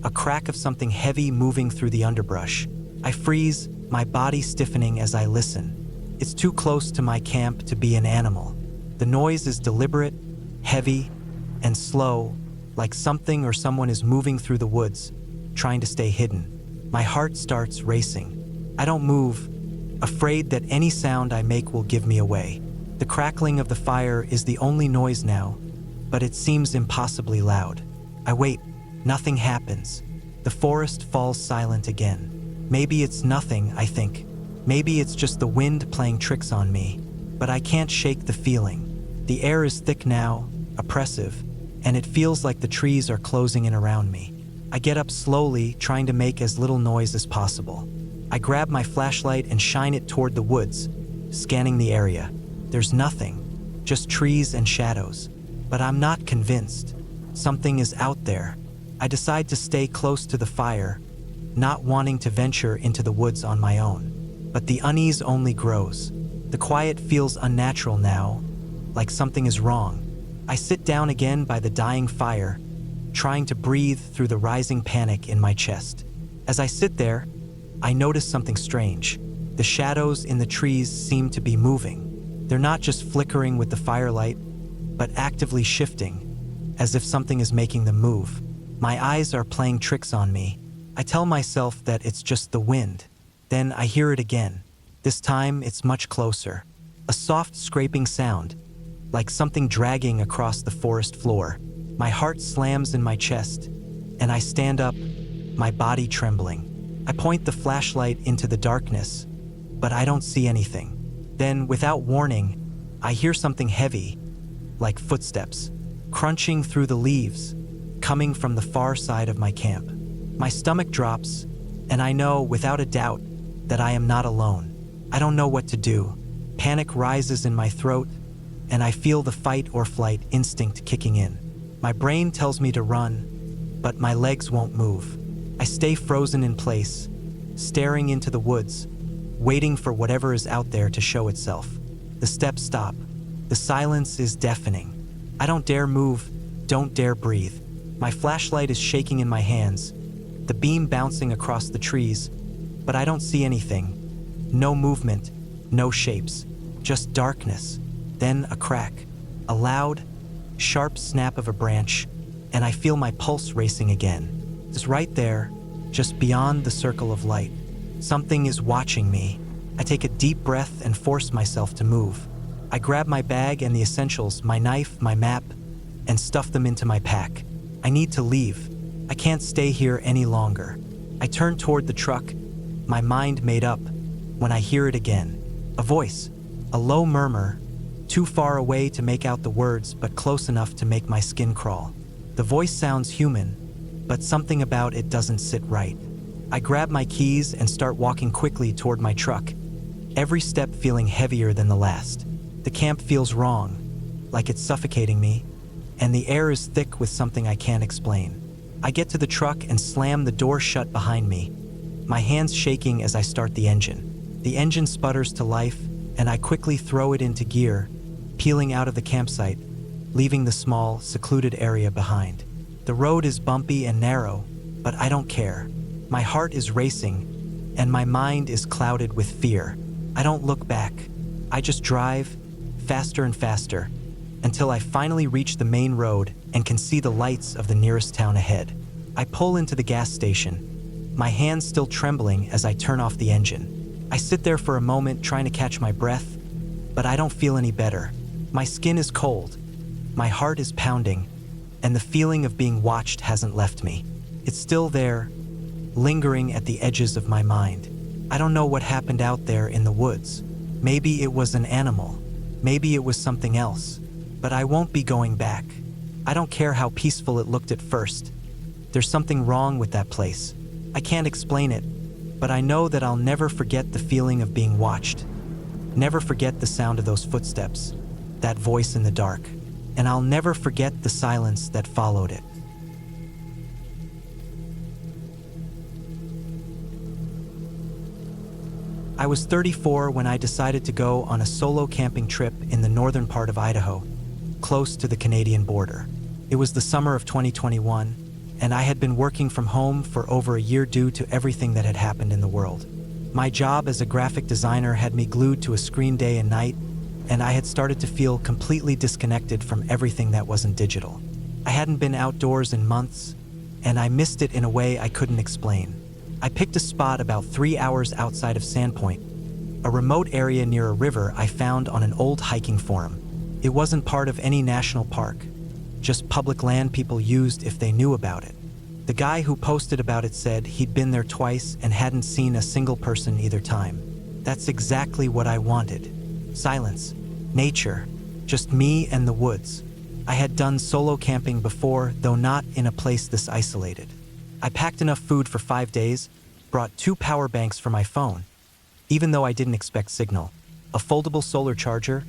a crack of something heavy moving through the underbrush. I freeze, my body stiffening as I listen. It's too close to my camp to be an animal. The noise is deliberate, heavy, and slow, like something or someone is moving through the woods, trying to stay hidden. My heart starts racing. I don't move, afraid that any sound I make will give me away. The crackling of the fire is the only noise now, but it seems impossibly loud. I wait. Nothing happens. The forest falls silent again. Maybe it's nothing, I think. Maybe it's just the wind playing tricks on me, but I can't shake the feeling. The air is thick now, oppressive, and it feels like the trees are closing in around me. I get up slowly, trying to make as little noise as possible. I grab my flashlight and shine it toward the woods, scanning the area. There's nothing, just trees and shadows. But I'm not convinced. Something is out there. I decide to stay close to the fire, not wanting to venture into the woods on my own. But the unease only grows. The quiet feels unnatural now, like something is wrong. I sit down again by the dying fire, trying to breathe through the rising panic in my chest. As I sit there, I notice something strange. The shadows in the trees seem to be moving. They're not just flickering with the firelight, but actively shifting, as if something is making them move. My eyes are playing tricks on me. I tell myself that it's just the wind. Then I hear it again. This time it's much closer. A soft scraping sound, like something dragging across the forest floor. My heart slams in my chest, and I stand up, my body trembling. I point the flashlight into the darkness, but I don't see anything. Then, without warning, I hear something heavy, like footsteps, crunching through the leaves, coming from the far side of my camp. My stomach drops, and I know, without a doubt, that I am not alone. I don't know what to do. Panic rises in my throat, and I feel the fight or flight instinct kicking in. My brain tells me to run, but my legs won't move. I stay frozen in place, staring into the woods, waiting for whatever is out there to show itself. The steps stop. The silence is deafening. I don't dare move, don't dare breathe. My flashlight is shaking in my hands, the beam bouncing across the trees, but I don't see anything. No movement, no shapes, just darkness. Then a crack, a loud, sharp snap of a branch, and I feel my pulse racing again. It's right there, just beyond the circle of light. Something is watching me. I take a deep breath and force myself to move. I grab my bag and the essentials, my knife, my map, and stuff them into my pack. I need to leave. I can't stay here any longer. I turn toward the truck, my mind made up, when I hear it again. A voice, a low murmur, too far away to make out the words, but close enough to make my skin crawl. The voice sounds human, but something about it doesn't sit right. I grab my keys and start walking quickly toward my truck, every step feeling heavier than the last. The camp feels wrong, like it's suffocating me, and the air is thick with something I can't explain. I get to the truck and slam the door shut behind me, my hands shaking as I start the engine. The engine sputters to life, and I quickly throw it into gear, peeling out of the campsite, leaving the small, secluded area behind. The road is bumpy and narrow, but I don't care. My heart is racing, and my mind is clouded with fear. I don't look back. I just drive, faster and faster, until I finally reach the main road and can see the lights of the nearest town ahead. I pull into the gas station, my hands still trembling as I turn off the engine. I sit there for a moment trying to catch my breath, but I don't feel any better. My skin is cold, my heart is pounding, and the feeling of being watched hasn't left me. It's still there, lingering at the edges of my mind. I don't know what happened out there in the woods. Maybe it was an animal, maybe it was something else, but I won't be going back. I don't care how peaceful it looked at first. There's something wrong with that place. I can't explain it, but I know that I'll never forget the feeling of being watched. Never forget the sound of those footsteps, that voice in the dark, and I'll never forget the silence that followed it. I was 34 when I decided to go on a solo camping trip in the northern part of Idaho, close to the Canadian border. It was the summer of 2021, and I had been working from home for over a year due to everything that had happened in the world. My job as a graphic designer had me glued to a screen day and night, and I had started to feel completely disconnected from everything that wasn't digital. I hadn't been outdoors in months, and I missed it in a way I couldn't explain. I picked a spot about 3 hours outside of Sandpoint, a remote area near a river I found on an old hiking forum. It wasn't part of any national park, just public land people used if they knew about it. The guy who posted about it said he'd been there twice and hadn't seen a single person either time. That's exactly what I wanted. Silence, nature, just me and the woods. I had done solo camping before, though not in a place this isolated. I packed enough food for 5 days, brought 2 power banks for my phone, even though I didn't expect signal, a foldable solar charger,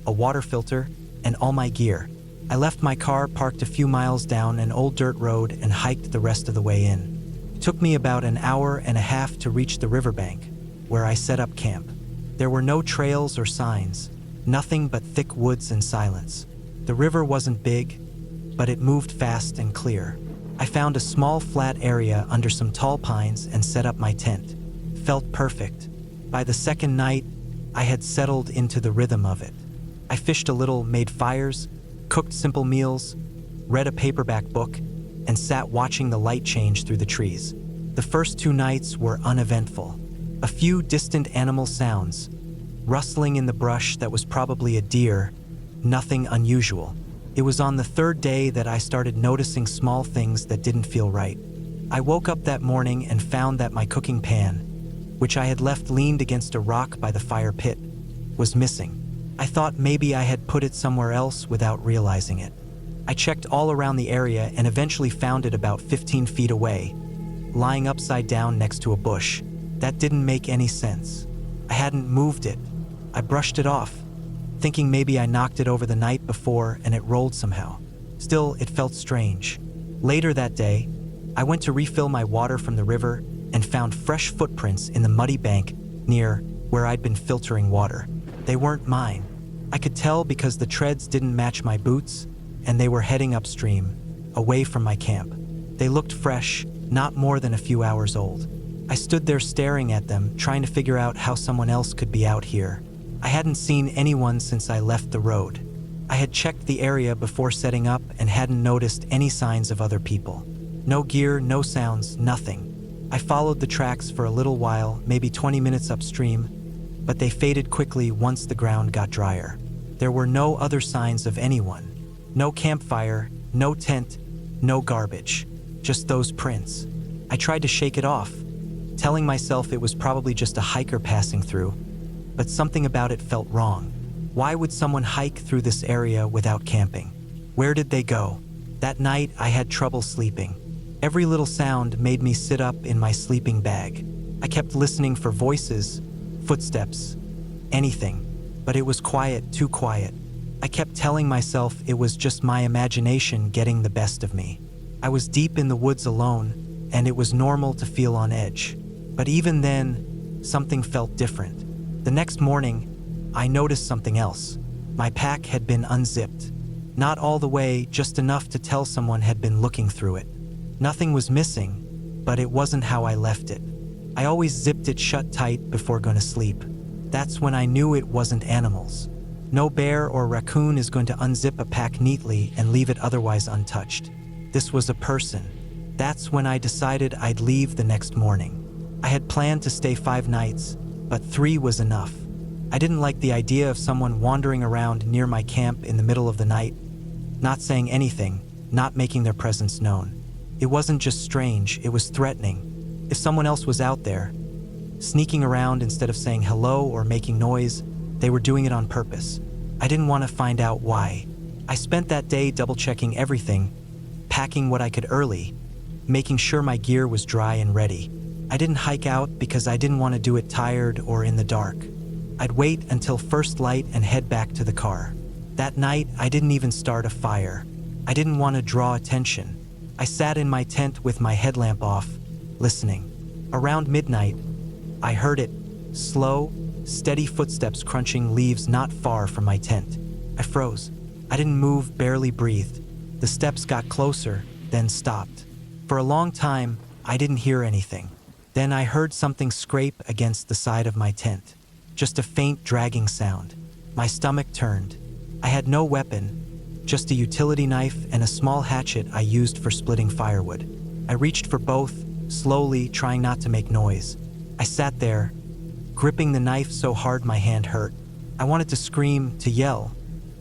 a water filter, and all my gear. I left my car parked a few miles down an old dirt road and hiked the rest of the way in. It took me about an hour and a half to reach the riverbank, where I set up camp. There were no trails or signs, nothing but thick woods and silence. The river wasn't big, but it moved fast and clear. I found a small flat area under some tall pines and set up my tent. Felt perfect. By the second night, I had settled into the rhythm of it. I fished a little, made fires, cooked simple meals, read a paperback book, and sat watching the light change through the trees. The first 2 nights were uneventful. A few distant animal sounds, rustling in the brush that was probably a deer, nothing unusual. It was on the 3rd day that I started noticing small things that didn't feel right. I woke up that morning and found that my cooking pan, which I had left leaned against a rock by the fire pit, was missing. I thought maybe I had put it somewhere else without realizing it. I checked all around the area and eventually found it about 15 feet away, lying upside down next to a bush. That didn't make any sense. I hadn't moved it. I brushed it off, thinking maybe I knocked it over the night before and it rolled somehow. Still, it felt strange. Later that day, I went to refill my water from the river and found fresh footprints in the muddy bank near where I'd been filtering water. They weren't mine. I could tell because the treads didn't match my boots, and they were heading upstream, away from my camp. They looked fresh, not more than a few hours old. I stood there staring at them, trying to figure out how someone else could be out here. I hadn't seen anyone since I left the road. I had checked the area before setting up and hadn't noticed any signs of other people. No gear, no sounds, nothing. I followed the tracks for a little while, maybe 20 minutes upstream, but they faded quickly once the ground got drier. There were no other signs of anyone. No campfire, no tent, no garbage. Just those prints. I tried to shake it off, telling myself it was probably just a hiker passing through, but something about it felt wrong. Why would someone hike through this area without camping? Where did they go? That night, I had trouble sleeping. Every little sound made me sit up in my sleeping bag. I kept listening for voices, footsteps, anything, but it was quiet, too quiet. I kept telling myself it was just my imagination getting the best of me. I was deep in the woods alone, and it was normal to feel on edge. But even then, something felt different. The next morning, I noticed something else. My pack had been unzipped. Not all the way, just enough to tell someone had been looking through it. Nothing was missing, but it wasn't how I left it. I always zipped it shut tight before going to sleep. That's when I knew it wasn't animals. No bear or raccoon is going to unzip a pack neatly and leave it otherwise untouched. This was a person. That's when I decided I'd leave the next morning. I had planned to stay 5 nights, but 3 was enough. I didn't like the idea of someone wandering around near my camp in the middle of the night, not saying anything, not making their presence known. It wasn't just strange, it was threatening. If someone else was out there, sneaking around instead of saying hello or making noise, they were doing it on purpose. I didn't want to find out why. I spent that day double-checking everything, packing what I could early, making sure my gear was dry and ready. I didn't hike out because I didn't want to do it tired or in the dark. I'd wait until first light and head back to the car. That night, I didn't even start a fire. I didn't want to draw attention. I sat in my tent with my headlamp off, listening. Around midnight, I heard it, slow, steady footsteps crunching leaves not far from my tent. I froze. I didn't move, barely breathed. The steps got closer, then stopped. For a long time, I didn't hear anything. Then I heard something scrape against the side of my tent. Just a faint dragging sound. My stomach turned. I had no weapon, just a utility knife and a small hatchet I used for splitting firewood. I reached for both, slowly, trying not to make noise. I sat there, gripping the knife so hard my hand hurt. I wanted to scream, to yell,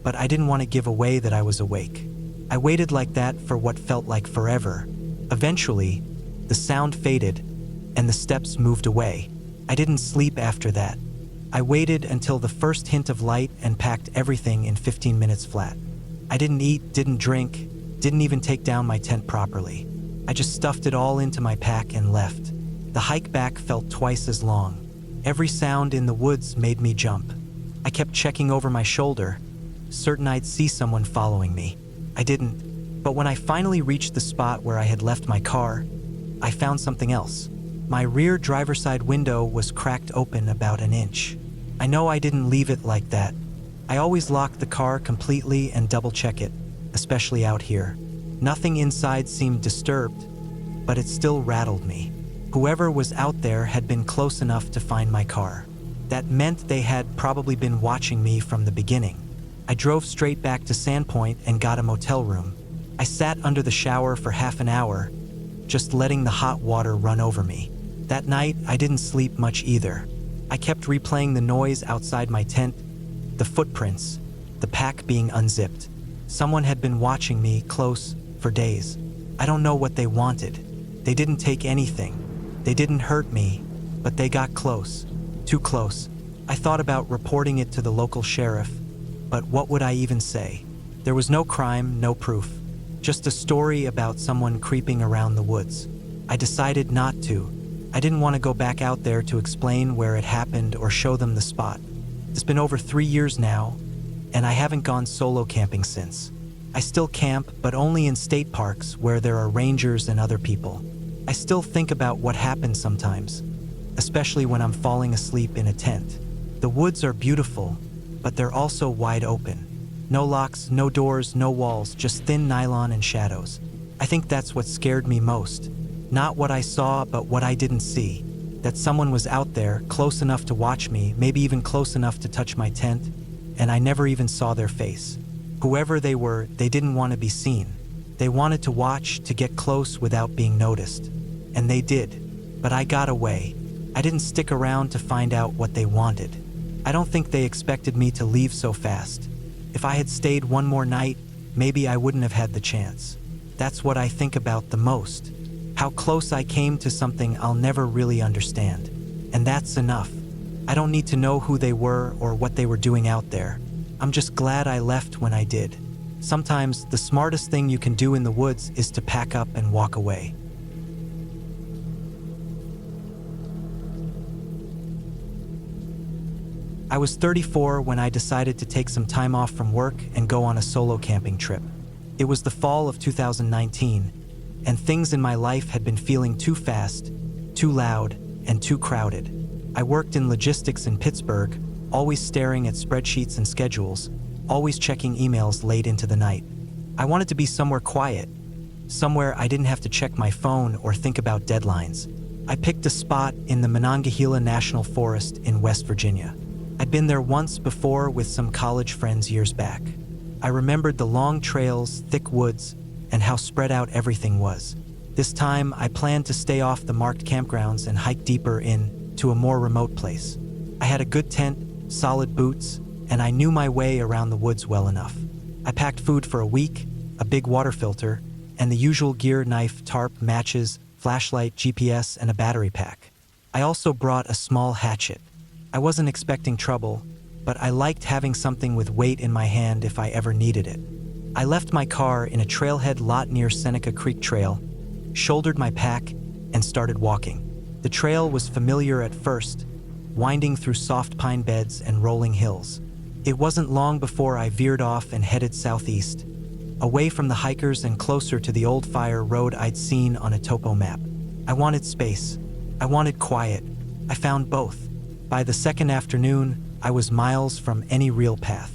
but I didn't want to give away that I was awake. I waited like that for what felt like forever. Eventually, the sound faded, and the steps moved away. I didn't sleep after that. I waited until the first hint of light and packed everything in 15 minutes flat. I didn't eat, didn't drink, didn't even take down my tent properly. I just stuffed it all into my pack and left. The hike back felt twice as long. Every sound in the woods made me jump. I kept checking over my shoulder, certain I'd see someone following me. I didn't, but when I finally reached the spot where I had left my car, I found something else. My rear driver's side window was cracked open about an inch. I know I didn't leave it like that. I always lock the car completely and double check it, especially out here. Nothing inside seemed disturbed, but it still rattled me. Whoever was out there had been close enough to find my car. That meant they had probably been watching me from the beginning. I drove straight back to Sandpoint and got a motel room. I sat under the shower for half an hour, just letting the hot water run over me. That night, I didn't sleep much either. I kept replaying the noise outside my tent, the footprints, the pack being unzipped. Someone had been watching me close for days. I don't know what they wanted. They didn't take anything. They didn't hurt me, but they got close. Too close. I thought about reporting it to the local sheriff, but what would I even say? There was no crime, no proof. Just a story about someone creeping around the woods. I decided not to. I didn't want to go back out there to explain where it happened or show them the spot. It's been over 3 years now, and I haven't gone solo camping since. I still camp, but only in state parks where there are rangers and other people. I still think about what happened sometimes, especially when I'm falling asleep in a tent. The woods are beautiful, but they're also wide open. No locks, no doors, no walls, just thin nylon and shadows. I think that's what scared me most. Not what I saw, but what I didn't see. That someone was out there, close enough to watch me, maybe even close enough to touch my tent, and I never even saw their face. Whoever they were, they didn't want to be seen. They wanted to watch, to get close without being noticed. And they did. But I got away. I didn't stick around to find out what they wanted. I don't think they expected me to leave so fast. If I had stayed one more night, maybe I wouldn't have had the chance. That's what I think about the most. How close I came to something I'll never really understand. And that's enough. I don't need to know who they were or what they were doing out there. I'm just glad I left when I did. Sometimes the smartest thing you can do in the woods is to pack up and walk away. I was 34 when I decided to take some time off from work and go on a solo camping trip. It was the fall of 2019, and things in my life had been feeling too fast, too loud, and too crowded. I worked in logistics in Pittsburgh, always staring at spreadsheets and schedules, always checking emails late into the night. I wanted to be somewhere quiet, somewhere I didn't have to check my phone or think about deadlines. I picked a spot in the Monongahela National Forest in West Virginia. I'd been there once before with some college friends years back. I remembered the long trails, thick woods, and how spread out everything was. This time, I planned to stay off the marked campgrounds and hike deeper in to a more remote place. I had a good tent, solid boots, and I knew my way around the woods well enough. I packed food for a week, a big water filter, and the usual gear: knife, tarp, matches, flashlight, GPS, and a battery pack. I also brought a small hatchet. I wasn't expecting trouble, but I liked having something with weight in my hand if I ever needed it. I left my car in a trailhead lot near Seneca Creek Trail, shouldered my pack, and started walking. The trail was familiar at first, winding through soft pine beds and rolling hills. It wasn't long before I veered off and headed southeast, away from the hikers and closer to the old fire road I'd seen on a topo map. I wanted space. I wanted quiet. I found both. By the second afternoon, I was miles from any real path.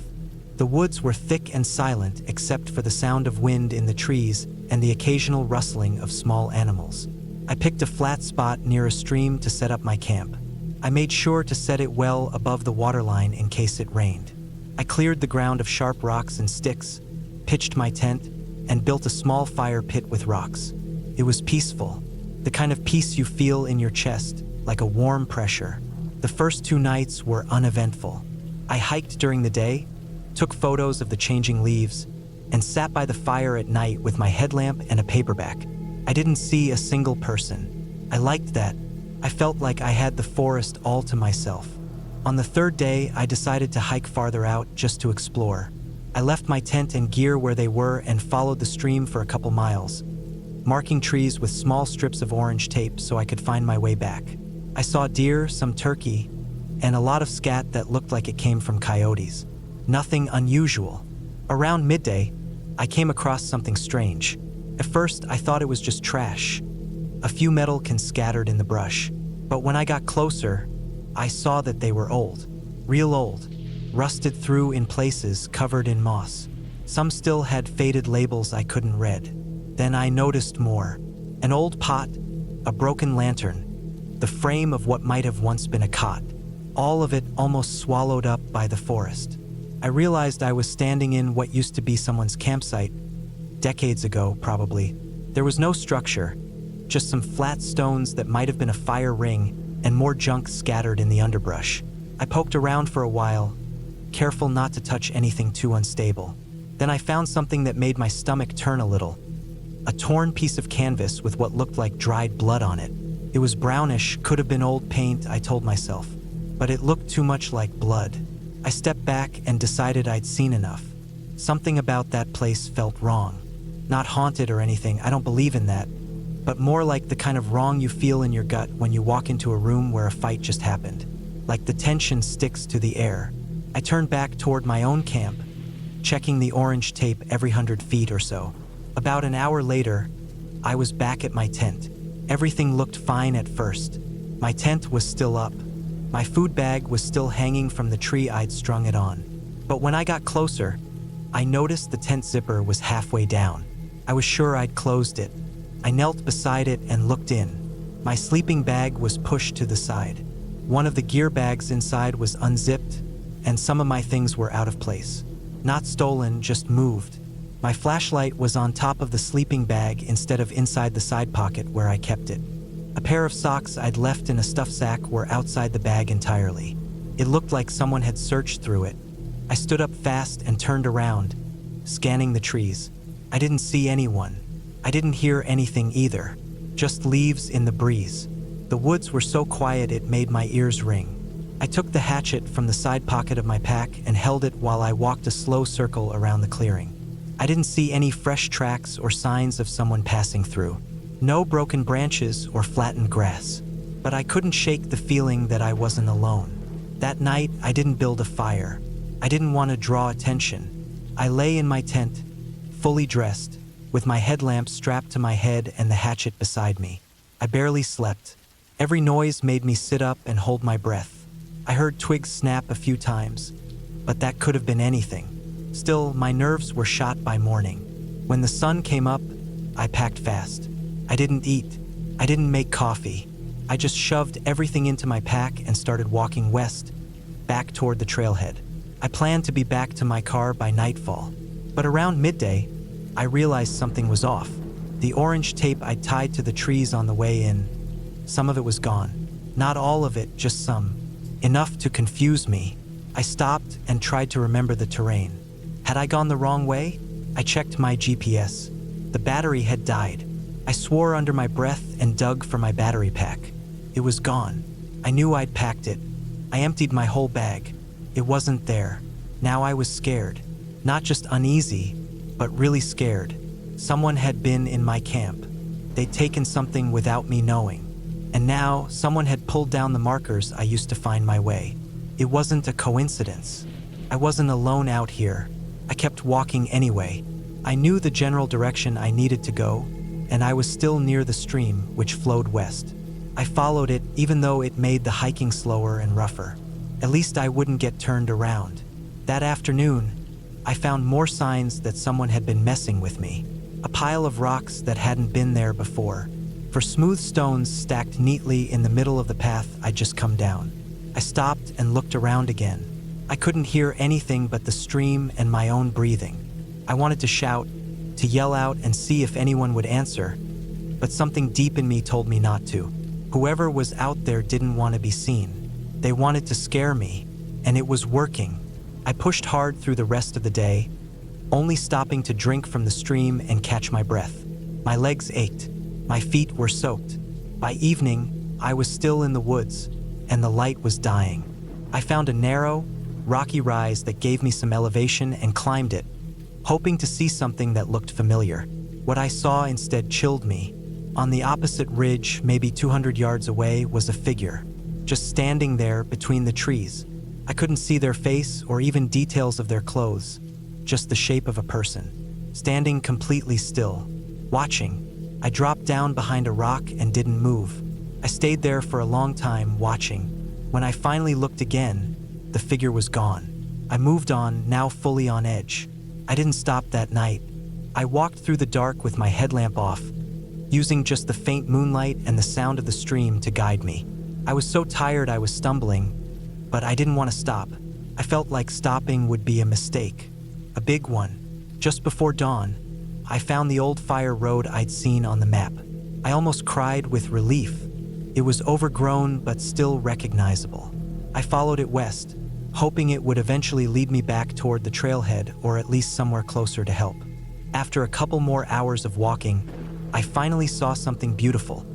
The woods were thick and silent except for the sound of wind in the trees and the occasional rustling of small animals. I picked a flat spot near a stream to set up my camp. I made sure to set it well above the waterline in case it rained. I cleared the ground of sharp rocks and sticks, pitched my tent, and built a small fire pit with rocks. It was peaceful, the kind of peace you feel in your chest, like a warm pressure. The first 2 nights were uneventful. I hiked during the day, took photos of the changing leaves, and sat by the fire at night with my headlamp and a paperback. I didn't see a single person. I liked that. I felt like I had the forest all to myself. On the 3rd day, I decided to hike farther out just to explore. I left my tent and gear where they were and followed the stream for a couple miles, marking trees with small strips of orange tape so I could find my way back. I saw deer, some turkey, and a lot of scat that looked like it came from coyotes. Nothing unusual. Around midday, I came across something strange. At first, I thought it was just trash. A few metal cans scattered in the brush. But when I got closer, I saw that they were old. Real old. Rusted through in places, covered in moss. Some still had faded labels I couldn't read. Then I noticed more. An old pot, a broken lantern, the frame of what might have once been a cot. All of it almost swallowed up by the forest. I realized I was standing in what used to be someone's campsite. Decades ago, probably. There was no structure, just some flat stones that might have been a fire ring and more junk scattered in the underbrush. I poked around for a while, careful not to touch anything too unstable. Then I found something that made my stomach turn a little. A torn piece of canvas with what looked like dried blood on it. It was brownish, could have been old paint, I told myself, but it looked too much like blood. I stepped back and decided I'd seen enough. Something about that place felt wrong. Not haunted or anything, I don't believe in that, but more like the kind of wrong you feel in your gut when you walk into a room where a fight just happened. Like the tension sticks to the air. I turned back toward my own camp, checking the orange tape every 100 feet or so. About an hour later, I was back at my tent. Everything looked fine at first. My tent was still up. My food bag was still hanging from the tree I'd strung it on. But when I got closer, I noticed the tent zipper was halfway down. I was sure I'd closed it. I knelt beside it and looked in. My sleeping bag was pushed to the side. One of the gear bags inside was unzipped, and some of my things were out of place. Not stolen, just moved. My flashlight was on top of the sleeping bag instead of inside the side pocket where I kept it. A pair of socks I'd left in a stuffed sack were outside the bag entirely. It looked like someone had searched through it. I stood up fast and turned around, scanning the trees. I didn't see anyone. I didn't hear anything either, just leaves in the breeze. The woods were so quiet it made my ears ring. I took the hatchet from the side pocket of my pack and held it while I walked a slow circle around the clearing. I didn't see any fresh tracks or signs of someone passing through. No broken branches or flattened grass. But I couldn't shake the feeling that I wasn't alone. That night, I didn't build a fire. I didn't want to draw attention. I lay in my tent, fully dressed, with my headlamp strapped to my head and the hatchet beside me. I barely slept. Every noise made me sit up and hold my breath. I heard twigs snap a few times, but that could have been anything. Still, my nerves were shot by morning. When the sun came up, I packed fast. I didn't eat. I didn't make coffee. I just shoved everything into my pack and started walking west, back toward the trailhead. I planned to be back to my car by nightfall. But around midday, I realized something was off. The orange tape I'd tied to the trees on the way in, some of it was gone. Not all of it, just some. Enough to confuse me. I stopped and tried to remember the terrain. Had I gone the wrong way? I checked my GPS. The battery had died. I swore under my breath and dug for my battery pack. It was gone. I knew I'd packed it. I emptied my whole bag. It wasn't there. Now I was scared. Not just uneasy, but really scared. Someone had been in my camp. They'd taken something without me knowing. And now, someone had pulled down the markers I used to find my way. It wasn't a coincidence. I wasn't alone out here. I kept walking anyway. I knew the general direction I needed to go, and I was still near the stream, which flowed west. I followed it, even though it made the hiking slower and rougher. At least I wouldn't get turned around. That afternoon, I found more signs that someone had been messing with me. A pile of rocks that hadn't been there before. For smooth stones stacked neatly in the middle of the path I'd just come down. I stopped and looked around again. I couldn't hear anything but the stream and my own breathing. I wanted to shout, to yell out and see if anyone would answer, but something deep in me told me not to. Whoever was out there didn't want to be seen. They wanted to scare me, and it was working. I pushed hard through the rest of the day, only stopping to drink from the stream and catch my breath. My legs ached. My feet were soaked. By evening, I was still in the woods, and the light was dying. I found a narrow, rocky rise that gave me some elevation and climbed it, hoping to see something that looked familiar. What I saw instead chilled me. On the opposite ridge, maybe 200 yards away, was a figure, just standing there between the trees. I couldn't see their face or even details of their clothes, just the shape of a person, standing completely still, watching. I dropped down behind a rock and didn't move. I stayed there for a long time, watching. When I finally looked again, the figure was gone. I moved on, now fully on edge. I didn't stop that night. I walked through the dark with my headlamp off, using just the faint moonlight and the sound of the stream to guide me. I was so tired I was stumbling, but I didn't want to stop. I felt like stopping would be a mistake, a big one. Just before dawn, I found the old fire road I'd seen on the map. I almost cried with relief. It was overgrown but still recognizable. I followed it west, hoping it would eventually lead me back toward the trailhead or at least somewhere closer to help. After a couple more hours of walking, I finally saw something beautiful.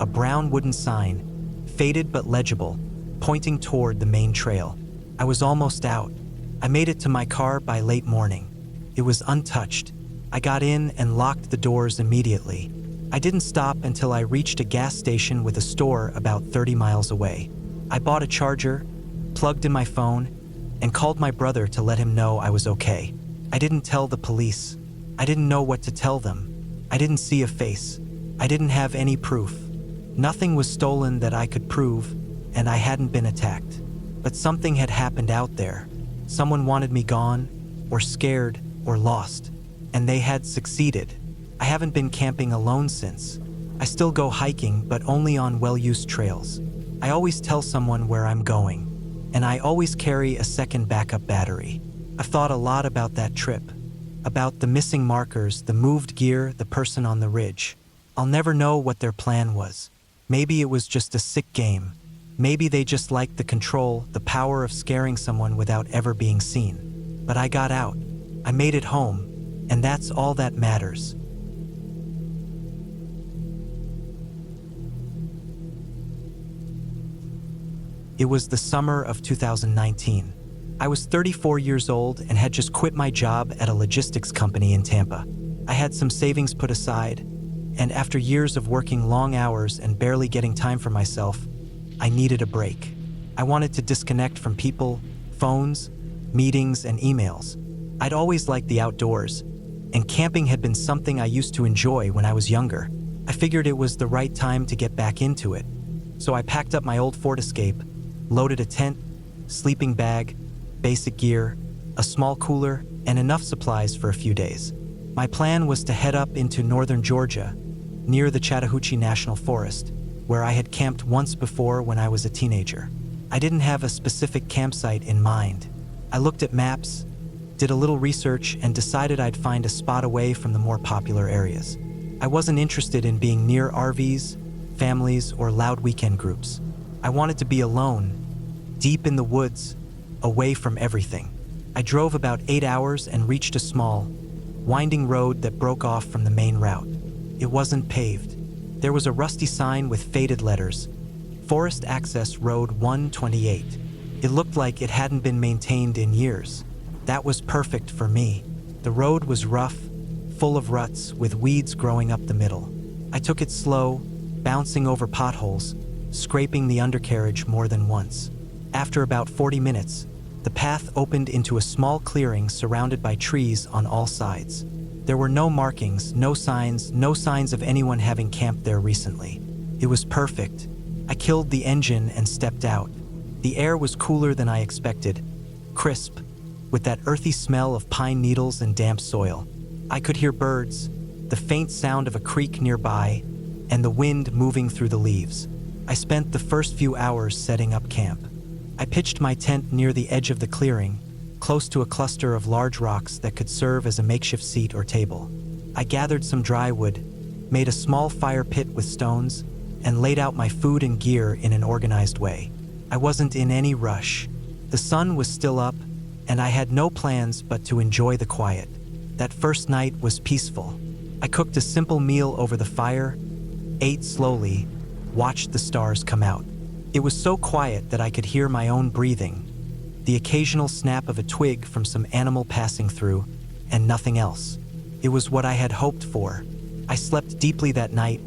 A brown wooden sign, faded but legible, pointing toward the main trail. I was almost out. I made it to my car by late morning. It was untouched. I got in and locked the doors immediately. I didn't stop until I reached a gas station with a store about 30 miles away. I bought a charger, plugged in my phone, and called my brother to let him know I was okay. I didn't tell the police. I didn't know what to tell them. I didn't see a face. I didn't have any proof. Nothing was stolen that I could prove, and I hadn't been attacked. But something had happened out there. Someone wanted me gone, or scared, or lost, and they had succeeded. I haven't been camping alone since. I still go hiking, but only on well-used trails. I always tell someone where I'm going, and I always carry a second backup battery. I've thought a lot about that trip, about the missing markers, the moved gear, the person on the ridge. I'll never know what their plan was. Maybe it was just a sick game. Maybe they just liked the control, the power of scaring someone without ever being seen. But I got out. I made it home, and that's all that matters. It was the summer of 2019. I was 34 years old and had just quit my job at a logistics company in Tampa. I had some savings put aside, and after years of working long hours and barely getting time for myself, I needed a break. I wanted to disconnect from people, phones, meetings, and emails. I'd always liked the outdoors, and camping had been something I used to enjoy when I was younger. I figured it was the right time to get back into it. So I packed up my old Ford Escape, loaded a tent, sleeping bag, basic gear, a small cooler, and enough supplies for a few days. My plan was to head up into northern Georgia, near the Chattahoochee National Forest, where I had camped once before when I was a teenager. I didn't have a specific campsite in mind. I looked at maps, did a little research, and decided I'd find a spot away from the more popular areas. I wasn't interested in being near RVs, families, or loud weekend groups. I wanted to be alone, deep in the woods, away from everything. I drove about 8 hours and reached a small, winding road that broke off from the main route. It wasn't paved. There was a rusty sign with faded letters, Forest Access Road 128. It looked like it hadn't been maintained in years. That was perfect for me. The road was rough, full of ruts with weeds growing up the middle. I took it slow, bouncing over potholes, scraping the undercarriage more than once. After about 40 minutes, the path opened into a small clearing surrounded by trees on all sides. There were no markings, no signs of anyone having camped there recently. It was perfect. I killed the engine and stepped out. The air was cooler than I expected, crisp, with that earthy smell of pine needles and damp soil. I could hear birds, the faint sound of a creek nearby, and the wind moving through the leaves. I spent the first few hours setting up camp. I pitched my tent near the edge of the clearing, close to a cluster of large rocks that could serve as a makeshift seat or table. I gathered some dry wood, made a small fire pit with stones, and laid out my food and gear in an organized way. I wasn't in any rush. The sun was still up, and I had no plans but to enjoy the quiet. That first night was peaceful. I cooked a simple meal over the fire, ate slowly, watched the stars come out. It was so quiet that I could hear my own breathing, the occasional snap of a twig from some animal passing through, and nothing else. It was what I had hoped for. I slept deeply that night,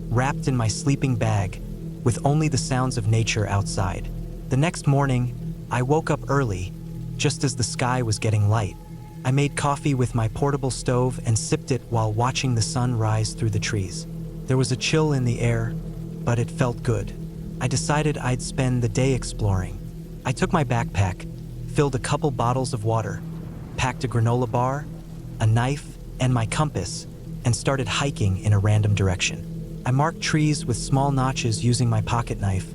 wrapped in my sleeping bag, with only the sounds of nature outside. The next morning, I woke up early, just as the sky was getting light. I made coffee with my portable stove and sipped it while watching the sun rise through the trees. There was a chill in the air, but it felt good. I decided I'd spend the day exploring. I took my backpack, filled a couple bottles of water, packed a granola bar, a knife, and my compass, and started hiking in a random direction. I marked trees with small notches using my pocket knife,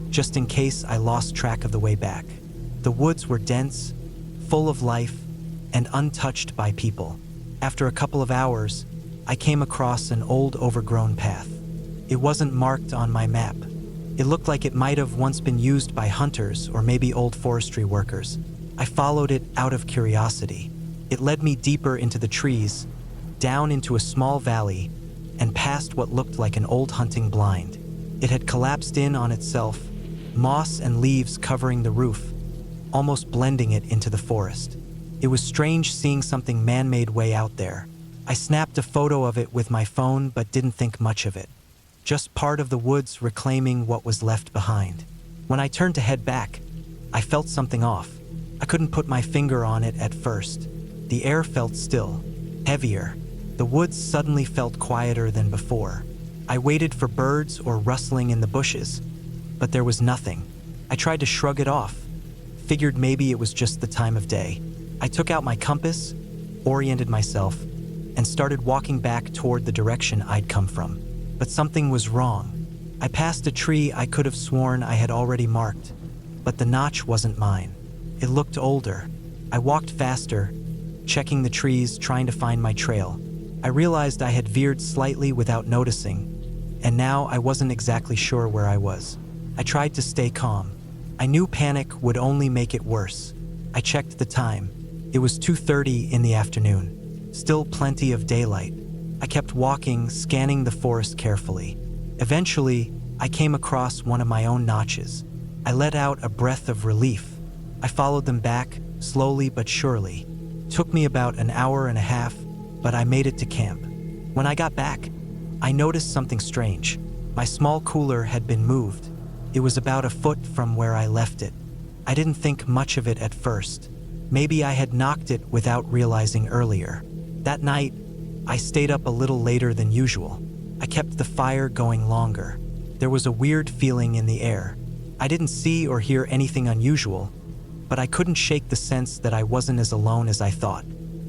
just in case I lost track of the way back. The woods were dense, full of life, and untouched by people. After a couple of hours, I came across an old overgrown path. It wasn't marked on my map. It looked like it might have once been used by hunters or maybe old forestry workers. I followed it out of curiosity. It led me deeper into the trees, down into a small valley, and past what looked like an old hunting blind. It had collapsed in on itself, moss and leaves covering the roof, almost blending it into the forest. It was strange seeing something man-made way out there. I snapped a photo of it with my phone but didn't think much of it. Just part of the woods reclaiming what was left behind. When I turned to head back, I felt something off. I couldn't put my finger on it at first. The air felt still, heavier. The woods suddenly felt quieter than before. I waited for birds or rustling in the bushes, but there was nothing. I tried to shrug it off, figured maybe it was just the time of day. I took out my compass, oriented myself, and started walking back toward the direction I'd come from. But something was wrong. I passed a tree I could have sworn I had already marked, but the notch wasn't mine. It looked older. I walked faster, checking the trees, trying to find my trail. I realized I had veered slightly without noticing, and now I wasn't exactly sure where I was. I tried to stay calm. I knew panic would only make it worse. I checked the time. It was 2:30 in the afternoon. Still plenty of daylight. I kept walking, scanning the forest carefully. Eventually, I came across one of my own notches. I let out a breath of relief. I followed them back, slowly but surely. Took me about an hour and a half, but I made it to camp. When I got back, I noticed something strange. My small cooler had been moved. It was about a foot from where I left it. I didn't think much of it at first. Maybe I had knocked it without realizing earlier. That night, I stayed up a little later than usual. I kept the fire going longer. There was a weird feeling in the air. I didn't see or hear anything unusual, but I couldn't shake the sense that I wasn't as alone as I thought.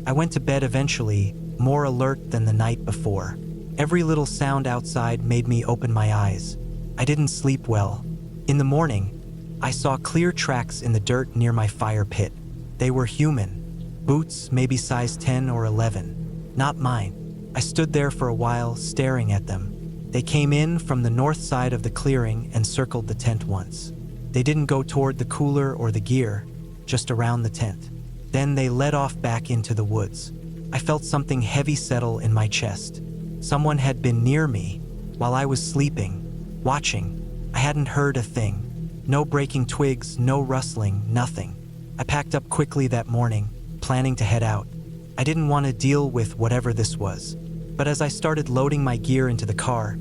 I went to bed eventually, more alert than the night before. Every little sound outside made me open my eyes. I didn't sleep well. In the morning, I saw clear tracks in the dirt near my fire pit. They were human. Boots, maybe size 10 or 11. Not mine. I stood there for a while, staring at them. They came in from the north side of the clearing and circled the tent once. They didn't go toward the cooler or the gear, just around the tent. Then they led off back into the woods. I felt something heavy settle in my chest. Someone had been near me while I was sleeping, watching. I hadn't heard a thing. No breaking twigs, no rustling, nothing. I packed up quickly that morning, planning to head out. I didn't want to deal with whatever this was. But as I started loading my gear into the car,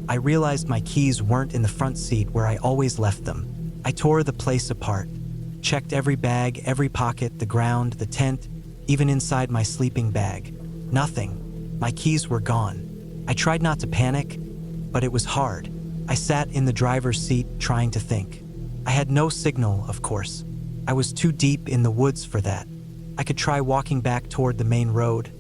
I realized my keys weren't in the front seat where I always left them. I tore the place apart, checked every bag, every pocket, the ground, the tent, even inside my sleeping bag. Nothing. My keys were gone. I tried not to panic, but it was hard. I sat in the driver's seat trying to think. I had no signal, of course. I was too deep in the woods for that. I could try walking back toward the main road,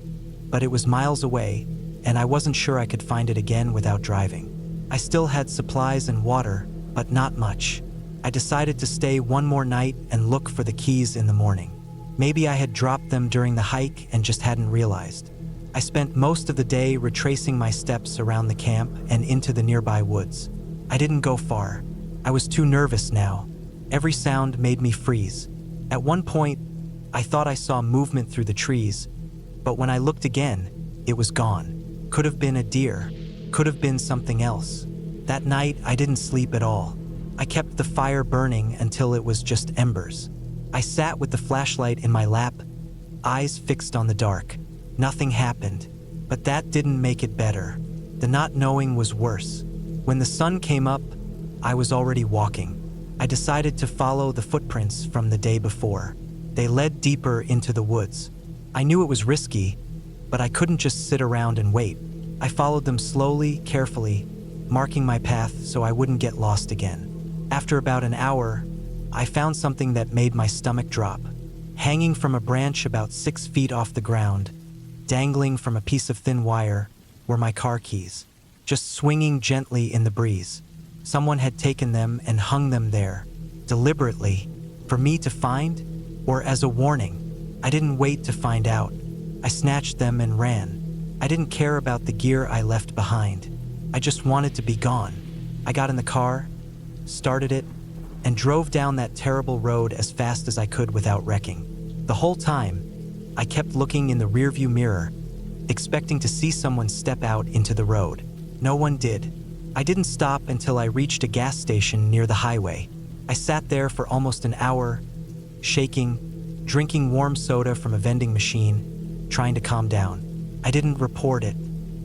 but it was miles away, and I wasn't sure I could find it again without driving. I still had supplies and water, but not much. I decided to stay one more night and look for the keys in the morning. Maybe I had dropped them during the hike and just hadn't realized. I spent most of the day retracing my steps around the camp and into the nearby woods. I didn't go far. I was too nervous now. Every sound made me freeze. At one point, I thought I saw movement through the trees, but when I looked again, it was gone. Could have been a deer, could have been something else. That night, I didn't sleep at all. I kept the fire burning until it was just embers. I sat with the flashlight in my lap, eyes fixed on the dark. Nothing happened, but that didn't make it better. The not knowing was worse. When the sun came up, I was already walking. I decided to follow the footprints from the day before. They led deeper into the woods. I knew it was risky, but I couldn't just sit around and wait. I followed them slowly, carefully, marking my path so I wouldn't get lost again. After about an hour, I found something that made my stomach drop. Hanging from a branch about 6 feet off the ground, dangling from a piece of thin wire, were my car keys, just swinging gently in the breeze. Someone had taken them and hung them there, deliberately, for me to find, or as a warning. I didn't wait to find out. I snatched them and ran. I didn't care about the gear I left behind. I just wanted to be gone. I got in the car, started it, and drove down that terrible road as fast as I could without wrecking. The whole time, I kept looking in the rearview mirror, expecting to see someone step out into the road. No one did. I didn't stop until I reached a gas station near the highway. I sat there for almost an hour, shaking, drinking warm soda from a vending machine, trying to calm down. I didn't report it.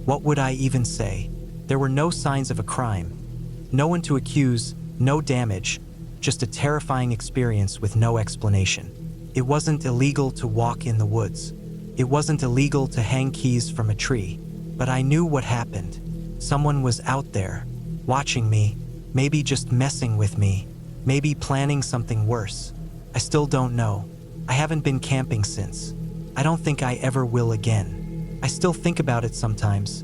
What would I even say? There were no signs of a crime. No one to accuse, no damage, just a terrifying experience with no explanation. It wasn't illegal to walk in the woods. It wasn't illegal to hang keys from a tree. But I knew what happened. Someone was out there, watching me, maybe just messing with me, maybe planning something worse. I still don't know. I haven't been camping since. I don't think I ever will again. I still think about it sometimes,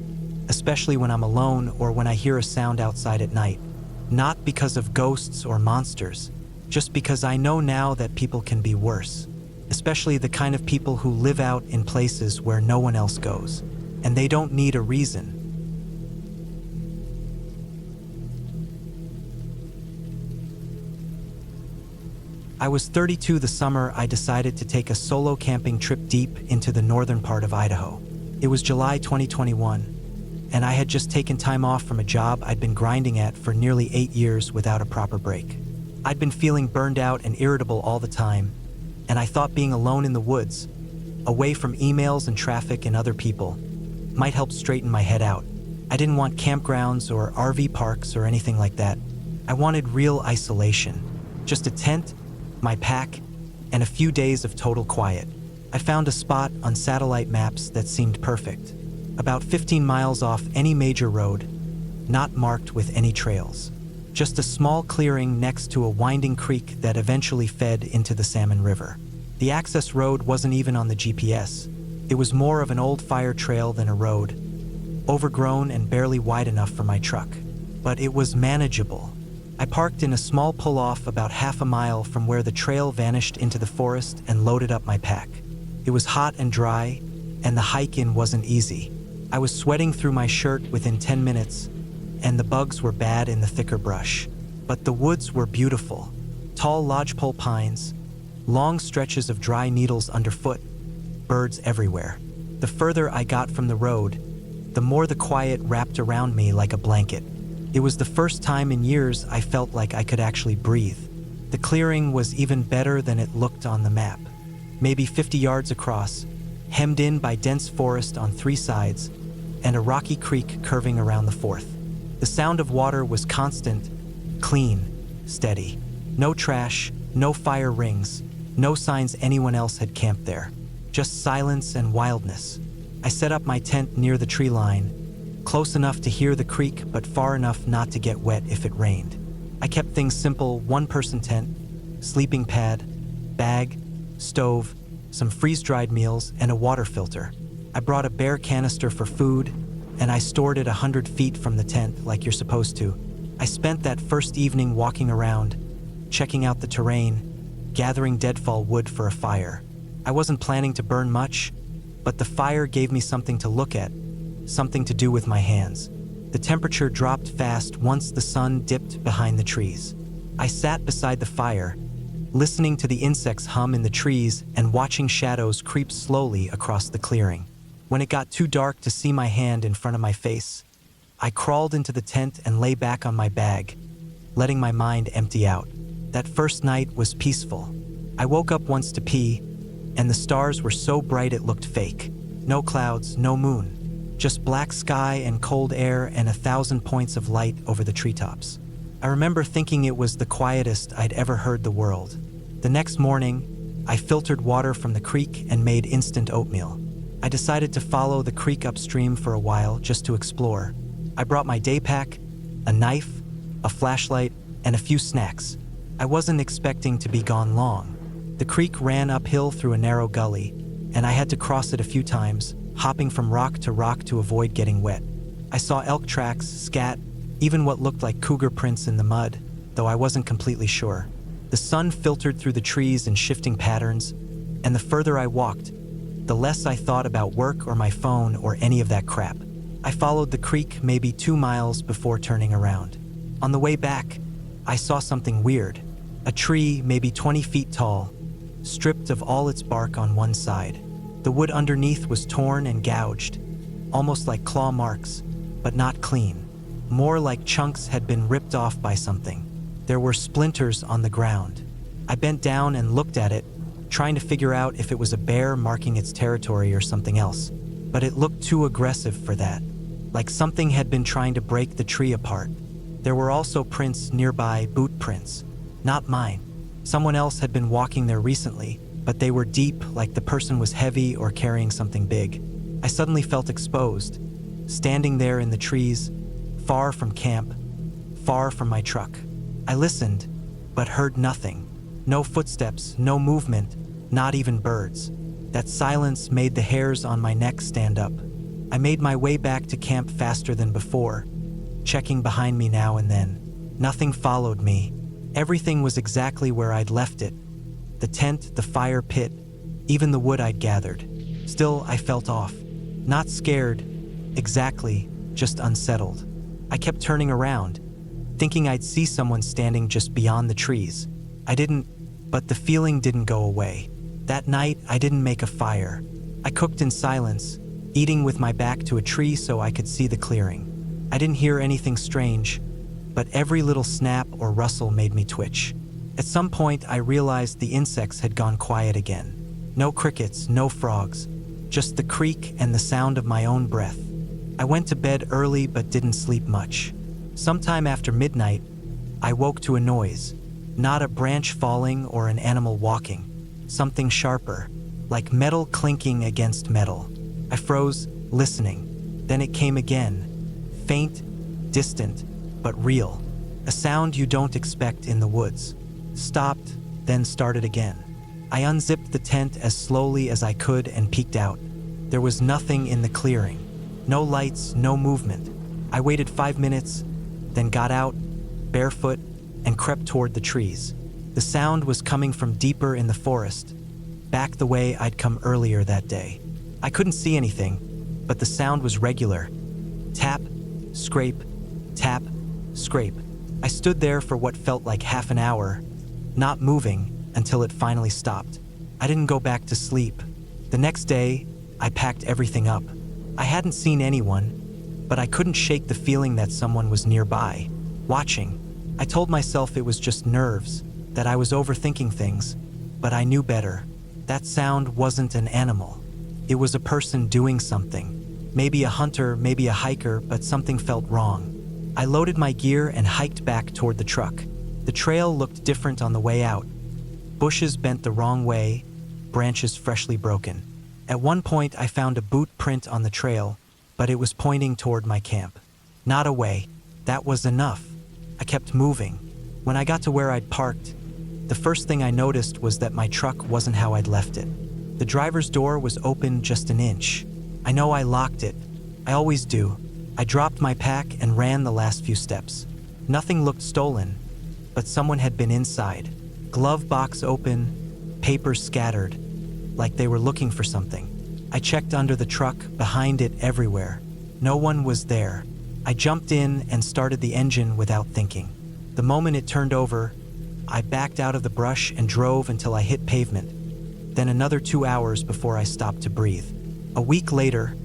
especially when I'm alone or when I hear a sound outside at night. Not because of ghosts or monsters, just because I know now that people can be worse, especially the kind of people who live out in places where no one else goes, and they don't need a reason. I was 32 the summer I decided to take a solo camping trip deep into the northern part of Idaho. It was July 2021, and I had just taken time off from a job I'd been grinding at for nearly 8 years without a proper break. I'd been feeling burned out and irritable all the time, and I thought being alone in the woods, away from emails and traffic and other people, might help straighten my head out. I didn't want campgrounds or RV parks or anything like that. I wanted real isolation, just a tent, my pack, and a few days of total quiet. I found a spot on satellite maps that seemed perfect, about 15 miles off any major road, not marked with any trails. Just a small clearing next to a winding creek that eventually fed into the Salmon River. The access road wasn't even on the GPS. It was more of an old fire trail than a road, overgrown and barely wide enough for my truck. But it was manageable. I parked in a small pull-off about half a mile from where the trail vanished into the forest and loaded up my pack. It was hot and dry, and the hike in wasn't easy. I was sweating through my shirt within 10 minutes, and the bugs were bad in the thicker brush. But the woods were beautiful. Tall lodgepole pines, long stretches of dry needles underfoot, birds everywhere. The further I got from the road, the more the quiet wrapped around me like a blanket. It was the first time in years I felt like I could actually breathe. The clearing was even better than it looked on the map. Maybe 50 yards across, hemmed in by dense forest on 3 sides, and a rocky creek curving around the 4th. The sound of water was constant, clean, steady. No trash, no fire rings, no signs anyone else had camped there. Just silence and wildness. I set up my tent near the tree line, close enough to hear the creek but far enough not to get wet if it rained. I kept things simple: 1-person tent, sleeping pad, bag, stove, some freeze-dried meals, and a water filter. I brought a bare canister for food, and I stored it 100 feet from the tent like you're supposed to. I spent that first evening walking around, checking out the terrain, gathering deadfall wood for a fire. I wasn't planning to burn much, but the fire gave me something to look at, something to do with my hands. The temperature dropped fast once the sun dipped behind the trees. I sat beside the fire, listening to the insects hum in the trees and watching shadows creep slowly across the clearing. When it got too dark to see my hand in front of my face, I crawled into the tent and lay back on my bag, letting my mind empty out. That first night was peaceful. I woke up once to pee, and the stars were so bright it looked fake. No clouds, no moon, just black sky and cold air and 1,000 points of light over the treetops. I remember thinking it was the quietest I'd ever heard the world. The next morning, I filtered water from the creek and made instant oatmeal. I decided to follow the creek upstream for a while just to explore. I brought my day pack, a knife, a flashlight, and a few snacks. I wasn't expecting to be gone long. The creek ran uphill through a narrow gully, and I had to cross it a few times, hopping from rock to avoid getting wet. I saw elk tracks, scat, even what looked like cougar prints in the mud, though I wasn't completely sure. The sun filtered through the trees in shifting patterns, and the further I walked, the less I thought about work or my phone or any of that crap. I followed the creek maybe 2 miles before turning around. On the way back, I saw something weird. A tree maybe 20 feet tall, stripped of all its bark on one side. The wood underneath was torn and gouged, almost like claw marks, but not clean. More like chunks had been ripped off by something. There were splinters on the ground. I bent down and looked at it, trying to figure out if it was a bear marking its territory or something else. But it looked too aggressive for that, like something had been trying to break the tree apart. There were also prints nearby, boot prints. Not mine. Someone else had been walking there recently, but they were deep, like the person was heavy or carrying something big. I suddenly felt exposed, standing there in the trees, far from camp, far from my truck. I listened, but heard nothing. No footsteps, no movement, not even birds. That silence made the hairs on my neck stand up. I made my way back to camp faster than before, checking behind me now and then. Nothing followed me. Everything was exactly where I'd left it. The tent, the fire pit, even the wood I'd gathered. Still, I felt off. Not scared, exactly, just unsettled. I kept turning around, thinking I'd see someone standing just beyond the trees. I didn't, but the feeling didn't go away. That night, I didn't make a fire. I cooked in silence, eating with my back to a tree so I could see the clearing. I didn't hear anything strange, but every little snap or rustle made me twitch. At some point, I realized the insects had gone quiet again. No crickets, no frogs, just the creak and the sound of my own breath. I went to bed early but didn't sleep much. Sometime after midnight, I woke to a noise. Not a branch falling or an animal walking. Something sharper, like metal clinking against metal. I froze, listening. Then it came again. Faint, distant, but real. A sound you don't expect in the woods. Stopped, then started again. I unzipped the tent as slowly as I could and peeked out. There was nothing in the clearing. No lights, no movement. I waited 5 minutes, then got out, barefoot, and crept toward the trees. The sound was coming from deeper in the forest, back the way I'd come earlier that day. I couldn't see anything, but the sound was regular. Tap, scrape, tap, scrape. I stood there for what felt like half an hour, not moving until it finally stopped. I didn't go back to sleep. The next day, I packed everything up. I hadn't seen anyone, but I couldn't shake the feeling that someone was nearby, watching. I told myself it was just nerves, that I was overthinking things, but I knew better. That sound wasn't an animal. It was a person doing something. Maybe a hunter, maybe a hiker, but something felt wrong. I loaded my gear and hiked back toward the truck. The trail looked different on the way out. Bushes bent the wrong way, branches freshly broken. At one point, I found a boot print on the trail, but it was pointing toward my camp. Not away. That was enough. I kept moving. When I got to where I'd parked, the first thing I noticed was that my truck wasn't how I'd left it. The driver's door was open just an inch. I know I locked it. I always do. I dropped my pack and ran the last few steps. Nothing looked stolen, but someone had been inside. Glove box open, papers scattered, like they were looking for something. I checked under the truck, behind it, everywhere. No one was there. I jumped in and started the engine without thinking. The moment it turned over, I backed out of the brush and drove until I hit pavement. Then another 2 hours before I stopped to breathe. A week later,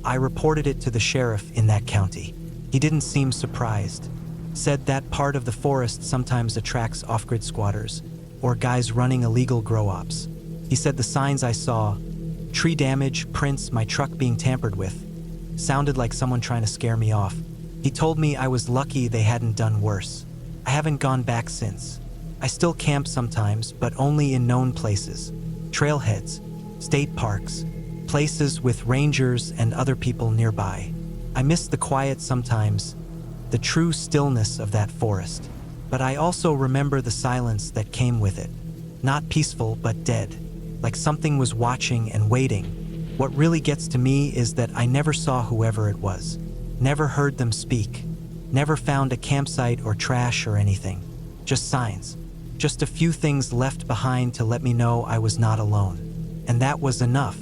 I reported it to the sheriff in that county. He didn't seem surprised. Said that part of the forest sometimes attracts off-grid squatters. or guys running illegal grow-ops. He said the signs I saw, tree damage, prints, my truck being tampered with, sounded like someone trying to scare me off. He told me I was lucky they hadn't done worse. I haven't gone back since. I still camp sometimes, but only in known places. Trailheads, state parks, places with rangers and other people nearby. I miss the quiet sometimes, the true stillness of that forest. But I also remember the silence that came with it. Not peaceful, but dead. Like something was watching and waiting. What really gets to me is that I never saw whoever it was. Never heard them speak. Never found a campsite or trash or anything. Just signs. Just a few things left behind to let me know I was not alone. And that was enough.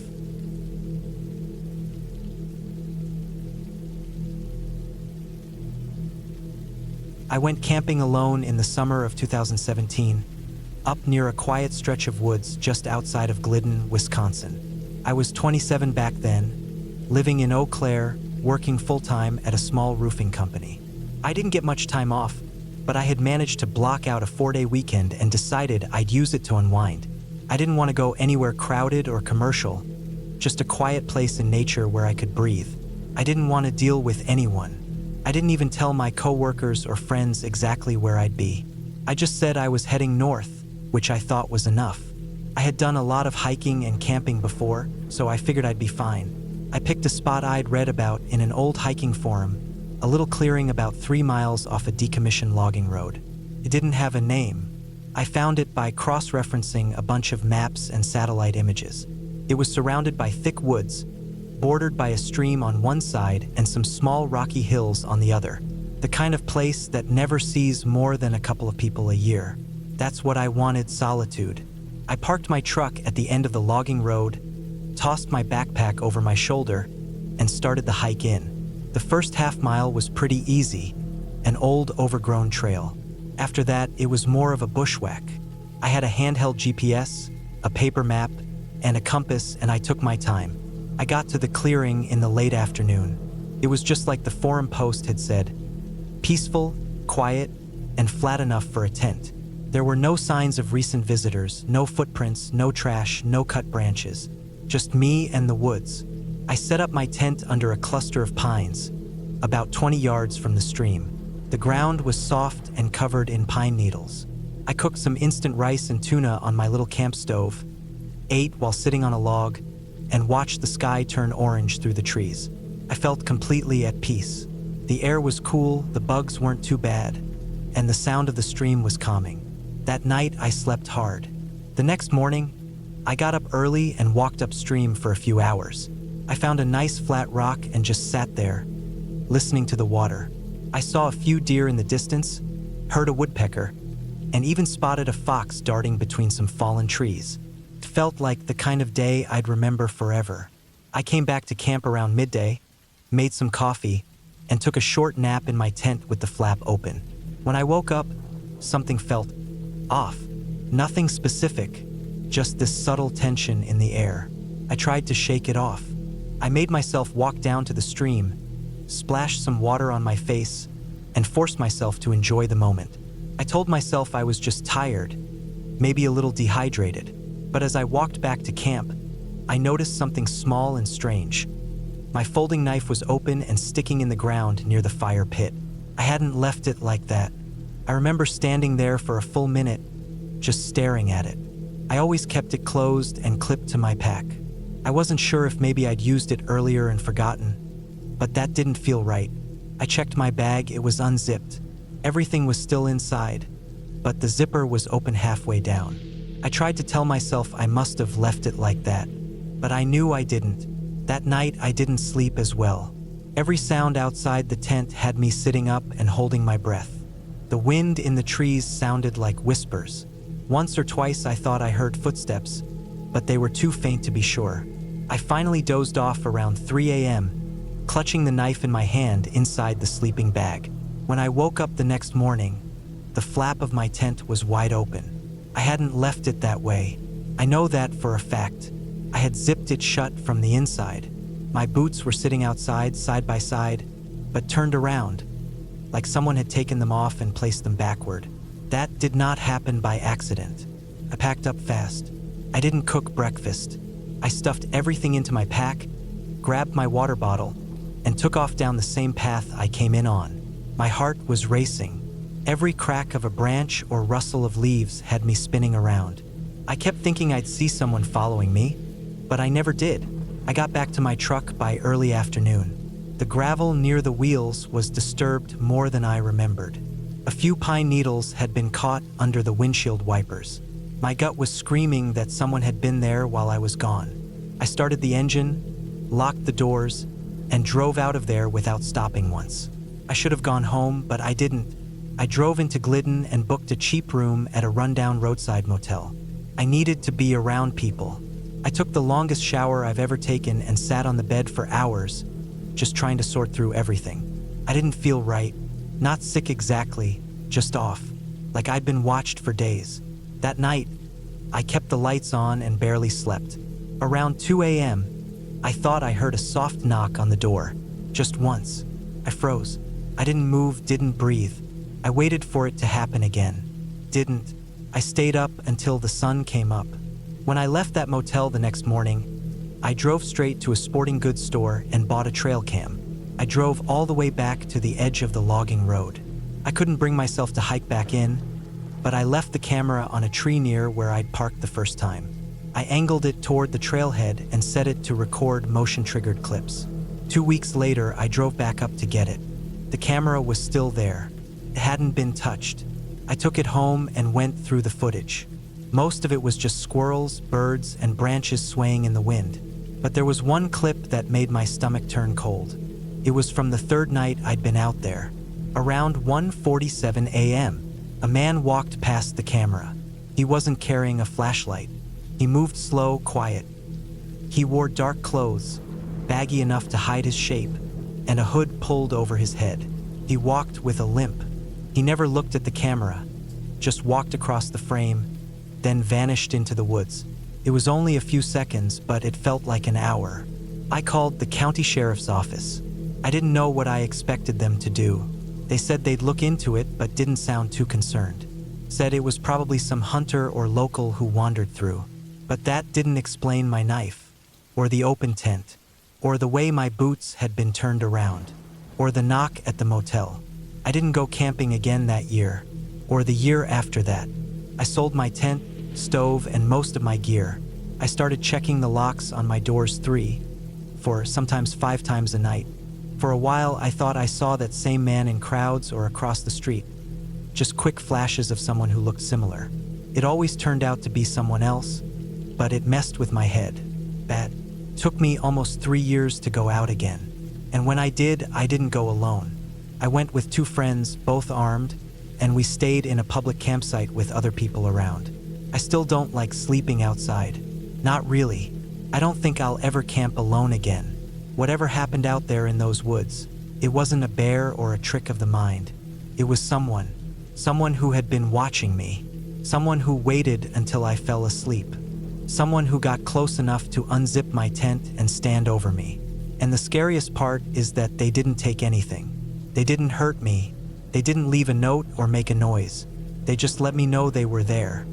I went camping alone in the summer of 2017, up near a quiet stretch of woods just outside of Glidden, Wisconsin. I was 27 back then, living in Eau Claire, working full-time at a small roofing company. I didn't get much time off, but I had managed to block out a 4-day weekend and decided I'd use it to unwind. I didn't want to go anywhere crowded or commercial, just a quiet place in nature where I could breathe. I didn't want to deal with anyone. I didn't even tell my coworkers or friends exactly where I'd be. I just said I was heading north, which I thought was enough. I had done a lot of hiking and camping before, so I figured I'd be fine. I picked a spot I'd read about in an old hiking forum, a little clearing about 3 miles off a decommissioned logging road. It didn't have a name. I found it by cross-referencing a bunch of maps and satellite images. It was surrounded by thick woods, bordered by a stream on one side and some small rocky hills on the other. The kind of place that never sees more than a couple of people a year. That's what I wanted, solitude. I parked my truck at the end of the logging road, tossed my backpack over my shoulder, and started the hike in. The first half-mile was pretty easy, an old, overgrown trail. After that, it was more of a bushwhack. I had a handheld GPS, a paper map, and a compass, and I took my time. I got to the clearing in the late afternoon. It was just like the forum post had said, peaceful, quiet, and flat enough for a tent. There were no signs of recent visitors, no footprints, no trash, no cut branches. Just me and the woods. I set up my tent under a cluster of pines, about 20 yards from the stream. The ground was soft and covered in pine needles. I cooked some instant rice and tuna on my little camp stove, ate while sitting on a log, and watched the sky turn orange through the trees. I felt completely at peace. The air was cool, the bugs weren't too bad, and the sound of the stream was calming. That night, I slept hard. The next morning, I got up early and walked upstream for a few hours. I found a nice flat rock and just sat there, listening to the water. I saw a few deer in the distance, heard a woodpecker, and even spotted a fox darting between some fallen trees. It felt like the kind of day I'd remember forever. I came back to camp around midday, made some coffee, and took a short nap in my tent with the flap open. When I woke up, something felt off. Nothing specific, just this subtle tension in the air. I tried to shake it off. I made myself walk down to the stream, splash some water on my face, and force myself to enjoy the moment. I told myself I was just tired, maybe a little dehydrated. But as I walked back to camp, I noticed something small and strange. My folding knife was open and sticking in the ground near the fire pit. I hadn't left it like that. I remember standing there for a full minute, just staring at it. I always kept it closed and clipped to my pack. I wasn't sure if maybe I'd used it earlier and forgotten, but that didn't feel right. I checked my bag, it was unzipped. Everything was still inside, but the zipper was open halfway down. I tried to tell myself I must have left it like that, but I knew I didn't. That night, I didn't sleep as well. Every sound outside the tent had me sitting up and holding my breath. The wind in the trees sounded like whispers. Once or twice I thought I heard footsteps, but they were too faint to be sure. I finally dozed off around 3 a.m., clutching the knife in my hand inside the sleeping bag. When I woke up the next morning, the flap of my tent was wide open. I hadn't left it that way. I know that for a fact. I had zipped it shut from the inside. My boots were sitting outside, side by side, but turned around, like someone had taken them off and placed them backward. That did not happen by accident. I packed up fast. I didn't cook breakfast. I stuffed everything into my pack, grabbed my water bottle, and took off down the same path I came in on. My heart was racing. Every crack of a branch or rustle of leaves had me spinning around. I kept thinking I'd see someone following me, but I never did. I got back to my truck by early afternoon. The gravel near the wheels was disturbed more than I remembered. A few pine needles had been caught under the windshield wipers. My gut was screaming that someone had been there while I was gone. I started the engine, locked the doors, and drove out of there without stopping once. I should have gone home, but I didn't. I drove into Glidden and booked a cheap room at a rundown roadside motel. I needed to be around people. I took the longest shower I've ever taken and sat on the bed for hours, just trying to sort through everything. I didn't feel right. Not sick exactly, just off, like I'd been watched for days. That night, I kept the lights on and barely slept. Around 2 a.m., I thought I heard a soft knock on the door, just once. I froze. I didn't move, didn't breathe. I waited for it to happen again. Didn't. I stayed up until the sun came up. When I left that motel the next morning, I drove straight to a sporting goods store and bought a trail cam. I drove all the way back to the edge of the logging road. I couldn't bring myself to hike back in, but I left the camera on a tree near where I'd parked the first time. I angled it toward the trailhead and set it to record motion-triggered clips. 2 weeks later, I drove back up to get it. The camera was still there. It hadn't been touched. I took it home and went through the footage. Most of it was just squirrels, birds, and branches swaying in the wind. But there was one clip that made my stomach turn cold. It was from the third night I'd been out there. Around 1:47 a.m., a man walked past the camera. He wasn't carrying a flashlight. He moved slow, quiet. He wore dark clothes, baggy enough to hide his shape, and a hood pulled over his head. He walked with a limp. He never looked at the camera, just walked across the frame, then vanished into the woods. It was only a few seconds, but it felt like an hour. I called the county sheriff's office. I didn't know what I expected them to do. They said they'd look into it, but didn't sound too concerned. Said it was probably some hunter or local who wandered through. But that didn't explain my knife, or the open tent, or the way my boots had been turned around, or the knock at the motel. I didn't go camping again that year, or the year after that. I sold my tent, stove, and most of my gear. I started checking the locks on my doors 3, 4, sometimes 5 times a night. For a while, I thought I saw that same man in crowds or across the street. Just quick flashes of someone who looked similar. It always turned out to be someone else, but it messed with my head. Bad. Took me almost 3 years to go out again. And when I did, I didn't go alone. I went with 2 friends, both armed, and we stayed in a public campsite with other people around. I still don't like sleeping outside. Not really. I don't think I'll ever camp alone again. Whatever happened out there in those woods, it wasn't a bear or a trick of the mind. It was someone who had been watching me, someone who waited until I fell asleep, someone who got close enough to unzip my tent and stand over me. And the scariest part is that they didn't take anything. They didn't hurt me. They didn't leave a note or make a noise. They just let me know they were there.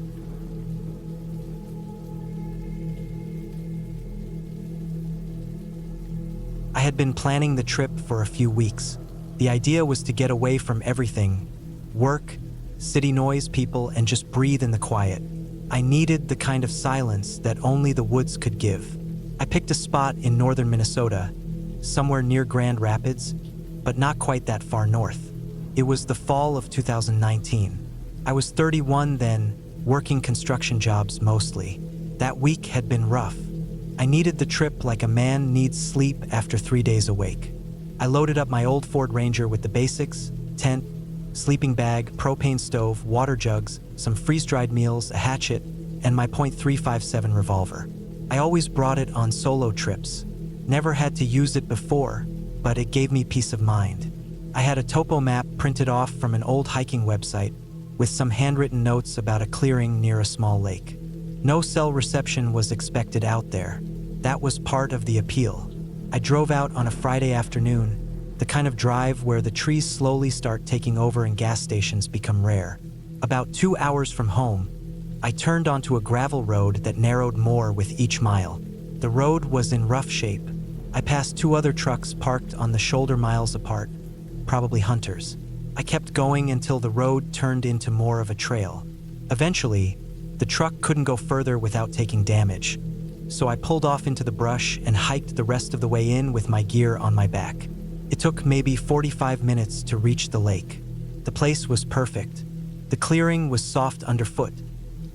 I had been planning the trip for a few weeks. The idea was to get away from everything, work, city noise, people, and just breathe in the quiet. I needed the kind of silence that only the woods could give. I picked a spot in northern Minnesota, somewhere near Grand Rapids, but not quite that far north. It was the fall of 2019. I was 31 then, working construction jobs mostly. That week had been rough. I needed the trip like a man needs sleep after 3 days awake. I loaded up my old Ford Ranger with the basics: tent, sleeping bag, propane stove, water jugs, some freeze-dried meals, a hatchet, and my .357 revolver. I always brought it on solo trips. Never had to use it before, but it gave me peace of mind. I had a topo map printed off from an old hiking website with some handwritten notes about a clearing near a small lake. No cell reception was expected out there. That was part of the appeal. I drove out on a Friday afternoon, the kind of drive where the trees slowly start taking over and gas stations become rare. About 2 hours from home, I turned onto a gravel road that narrowed more with each mile. The road was in rough shape. I passed two other trucks parked on the shoulder miles apart, probably hunters. I kept going until the road turned into more of a trail. Eventually, the truck couldn't go further without taking damage, so I pulled off into the brush and hiked the rest of the way in with my gear on my back. It took maybe 45 minutes to reach the lake. The place was perfect. The clearing was soft underfoot,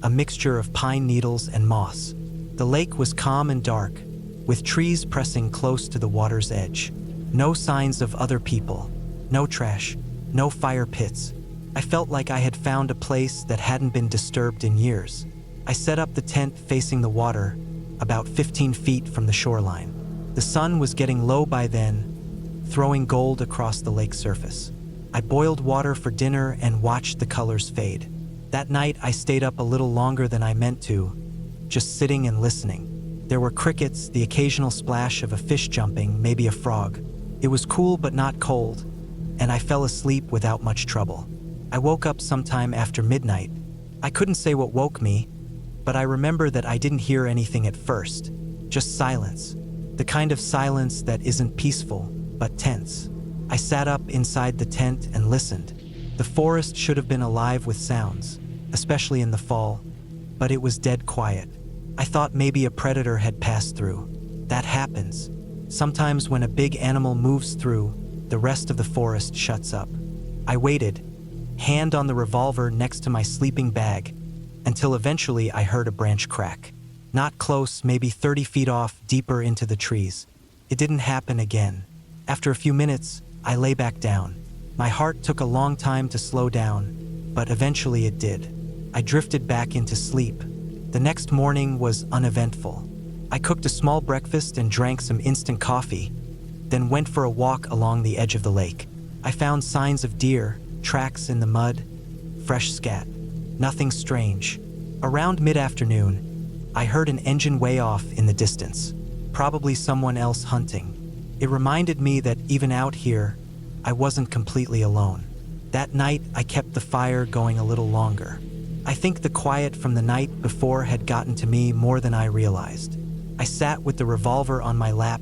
a mixture of pine needles and moss. The lake was calm and dark, with trees pressing close to the water's edge. No signs of other people, no trash, no fire pits. I felt like I had found a place that hadn't been disturbed in years. I set up the tent facing the water, about 15 feet from the shoreline. The sun was getting low by then, throwing gold across the lake surface. I boiled water for dinner and watched the colors fade. That night, I stayed up a little longer than I meant to, just sitting and listening. There were crickets, the occasional splash of a fish jumping, maybe a frog. It was cool but not cold, and I fell asleep without much trouble. I woke up sometime after midnight. I couldn't say what woke me, but I remember that I didn't hear anything at first, just silence. The kind of silence that isn't peaceful, but tense. I sat up inside the tent and listened. The forest should have been alive with sounds, especially in the fall, but it was dead quiet. I thought maybe a predator had passed through. That happens. Sometimes when a big animal moves through, the rest of the forest shuts up. I waited, hand on the revolver next to my sleeping bag, until eventually I heard a branch crack. Not close, maybe 30 feet off, deeper into the trees. It didn't happen again. After a few minutes, I lay back down. My heart took a long time to slow down, but eventually it did. I drifted back into sleep. The next morning was uneventful. I cooked a small breakfast and drank some instant coffee, then went for a walk along the edge of the lake. I found signs of deer, tracks in the mud, fresh scat. Nothing strange. Around mid-afternoon, I heard an engine way off in the distance, probably someone else hunting. It reminded me that even out here, I wasn't completely alone. That night, I kept the fire going a little longer. I think the quiet from the night before had gotten to me more than I realized. I sat with the revolver on my lap,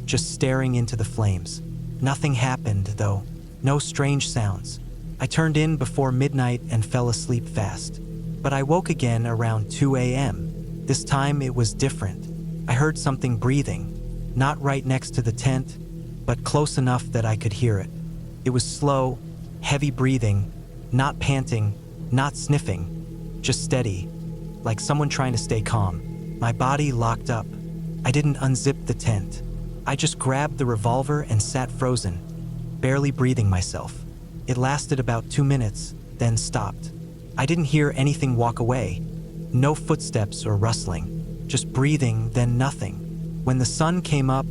just staring into the flames. Nothing happened, though. No strange sounds. I turned in before midnight and fell asleep fast. But I woke again around 2 a.m. This time it was different. I heard something breathing, not right next to the tent, but close enough that I could hear it. It was slow, heavy breathing, not panting, not sniffing, just steady, like someone trying to stay calm. My body locked up. I didn't unzip the tent. I just grabbed the revolver and sat frozen, barely breathing myself. It lasted about 2 minutes, then stopped. I didn't hear anything walk away. No footsteps or rustling, just breathing, then nothing. When the sun came up,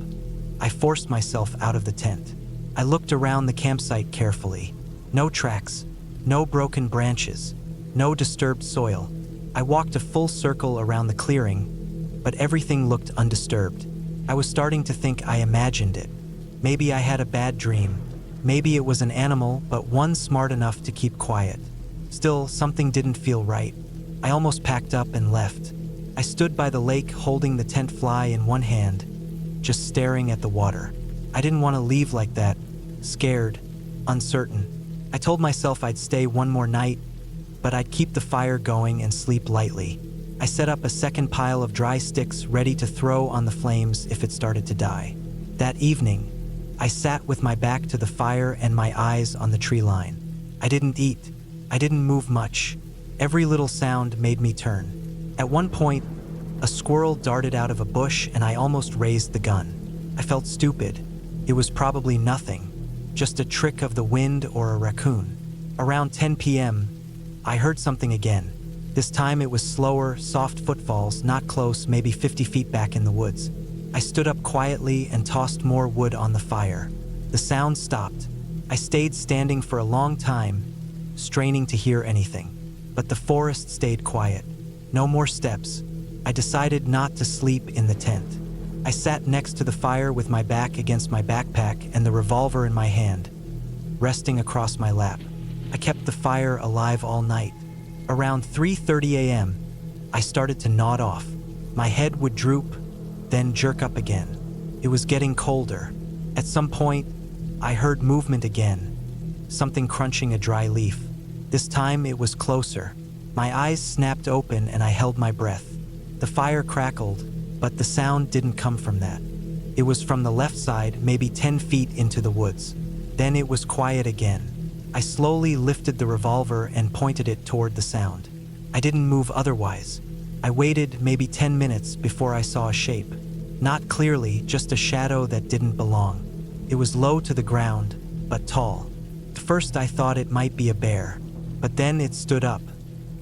I forced myself out of the tent. I looked around the campsite carefully. No tracks, no broken branches, no disturbed soil. I walked a full circle around the clearing, but everything looked undisturbed. I was starting to think I imagined it. Maybe I had a bad dream. Maybe it was an animal, but one smart enough to keep quiet. Still, something didn't feel right. I almost packed up and left. I stood by the lake holding the tent fly in one hand, just staring at the water. I didn't want to leave like that, scared, uncertain. I told myself I'd stay one more night, but I'd keep the fire going and sleep lightly. I set up a second pile of dry sticks ready to throw on the flames if it started to die. That evening, I sat with my back to the fire and my eyes on the tree line. I didn't eat. I didn't move much. Every little sound made me turn. At one point, a squirrel darted out of a bush and I almost raised the gun. I felt stupid. It was probably nothing, just a trick of the wind or a raccoon. Around 10 p.m., I heard something again. This time it was slower, soft footfalls, not close, maybe 50 feet back in the woods. I stood up quietly and tossed more wood on the fire. The sound stopped. I stayed standing for a long time, straining to hear anything. But the forest stayed quiet. No more steps. I decided not to sleep in the tent. I sat next to the fire with my back against my backpack and the revolver in my hand, resting across my lap. I kept the fire alive all night. Around 3:30 a.m., I started to nod off. My head would droop, then jerk up again. It was getting colder. At some point, I heard movement again, something crunching a dry leaf. This time it was closer. My eyes snapped open and I held my breath. The fire crackled, but the sound didn't come from that. It was from the left side, maybe 10 feet into the woods. Then it was quiet again. I slowly lifted the revolver and pointed it toward the sound. I didn't move otherwise. I waited maybe 10 minutes before I saw a shape. Not clearly, just a shadow that didn't belong. It was low to the ground, but tall. At first I thought it might be a bear, but then it stood up.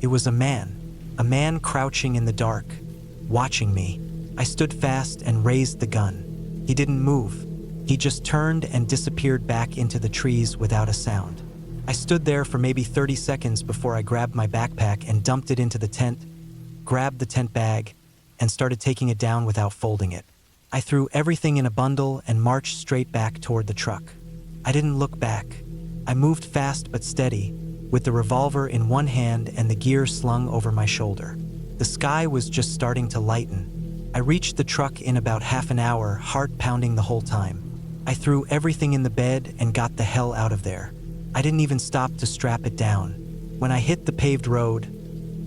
It was a man crouching in the dark, watching me. I stood fast and raised the gun. He didn't move. He just turned and disappeared back into the trees without a sound. I stood there for maybe 30 seconds before I grabbed my backpack and dumped it into the tent, grabbed the tent bag, and started taking it down without folding it. I threw everything in a bundle and marched straight back toward the truck. I didn't look back. I moved fast but steady, with the revolver in one hand and the gear slung over my shoulder. The sky was just starting to lighten. I reached the truck in about half an hour, heart pounding the whole time. I threw everything in the bed and got the hell out of there. I didn't even stop to strap it down. When I hit the paved road,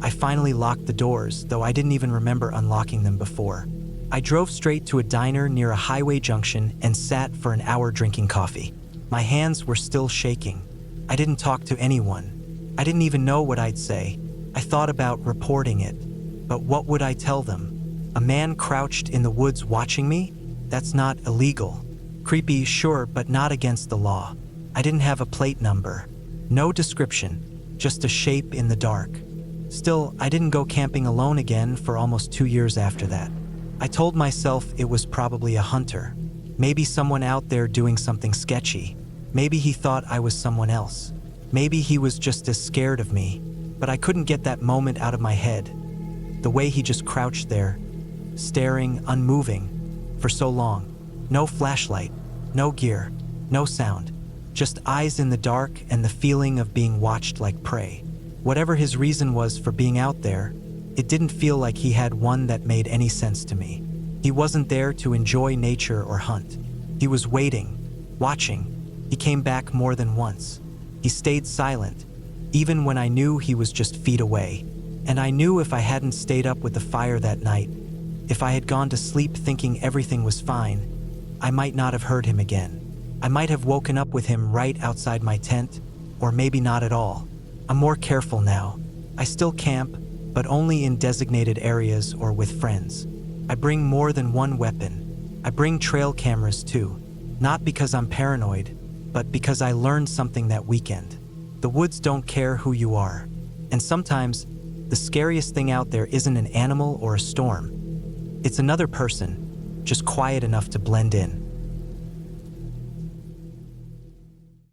I finally locked the doors, though I didn't even remember unlocking them before. I drove straight to a diner near a highway junction and sat for an hour drinking coffee. My hands were still shaking. I didn't talk to anyone. I didn't even know what I'd say. I thought about reporting it, but what would I tell them? A man crouched in the woods watching me? That's not illegal. Creepy, sure, but not against the law. I didn't have a plate number. No description, just a shape in the dark. Still, I didn't go camping alone again for almost 2 years after that. I told myself it was probably a hunter. Maybe someone out there doing something sketchy. Maybe he thought I was someone else. Maybe he was just as scared of me, but I couldn't get that moment out of my head. The way he just crouched there, staring, unmoving, for so long. No flashlight, no gear, no sound. Just eyes in the dark and the feeling of being watched like prey. Whatever his reason was for being out there, it didn't feel like he had one that made any sense to me. He wasn't there to enjoy nature or hunt. He was waiting, watching. He came back more than once. He stayed silent, even when I knew he was just feet away. And I knew if I hadn't stayed up with the fire that night, if I had gone to sleep thinking everything was fine, I might not have heard him again. I might have woken up with him right outside my tent, or maybe not at all. I'm more careful now. I still camp, but only in designated areas or with friends. I bring more than one weapon. I bring trail cameras too, not because I'm paranoid, but because I learned something that weekend. The woods don't care who you are. And sometimes, the scariest thing out there isn't an animal or a storm. It's another person, just quiet enough to blend in.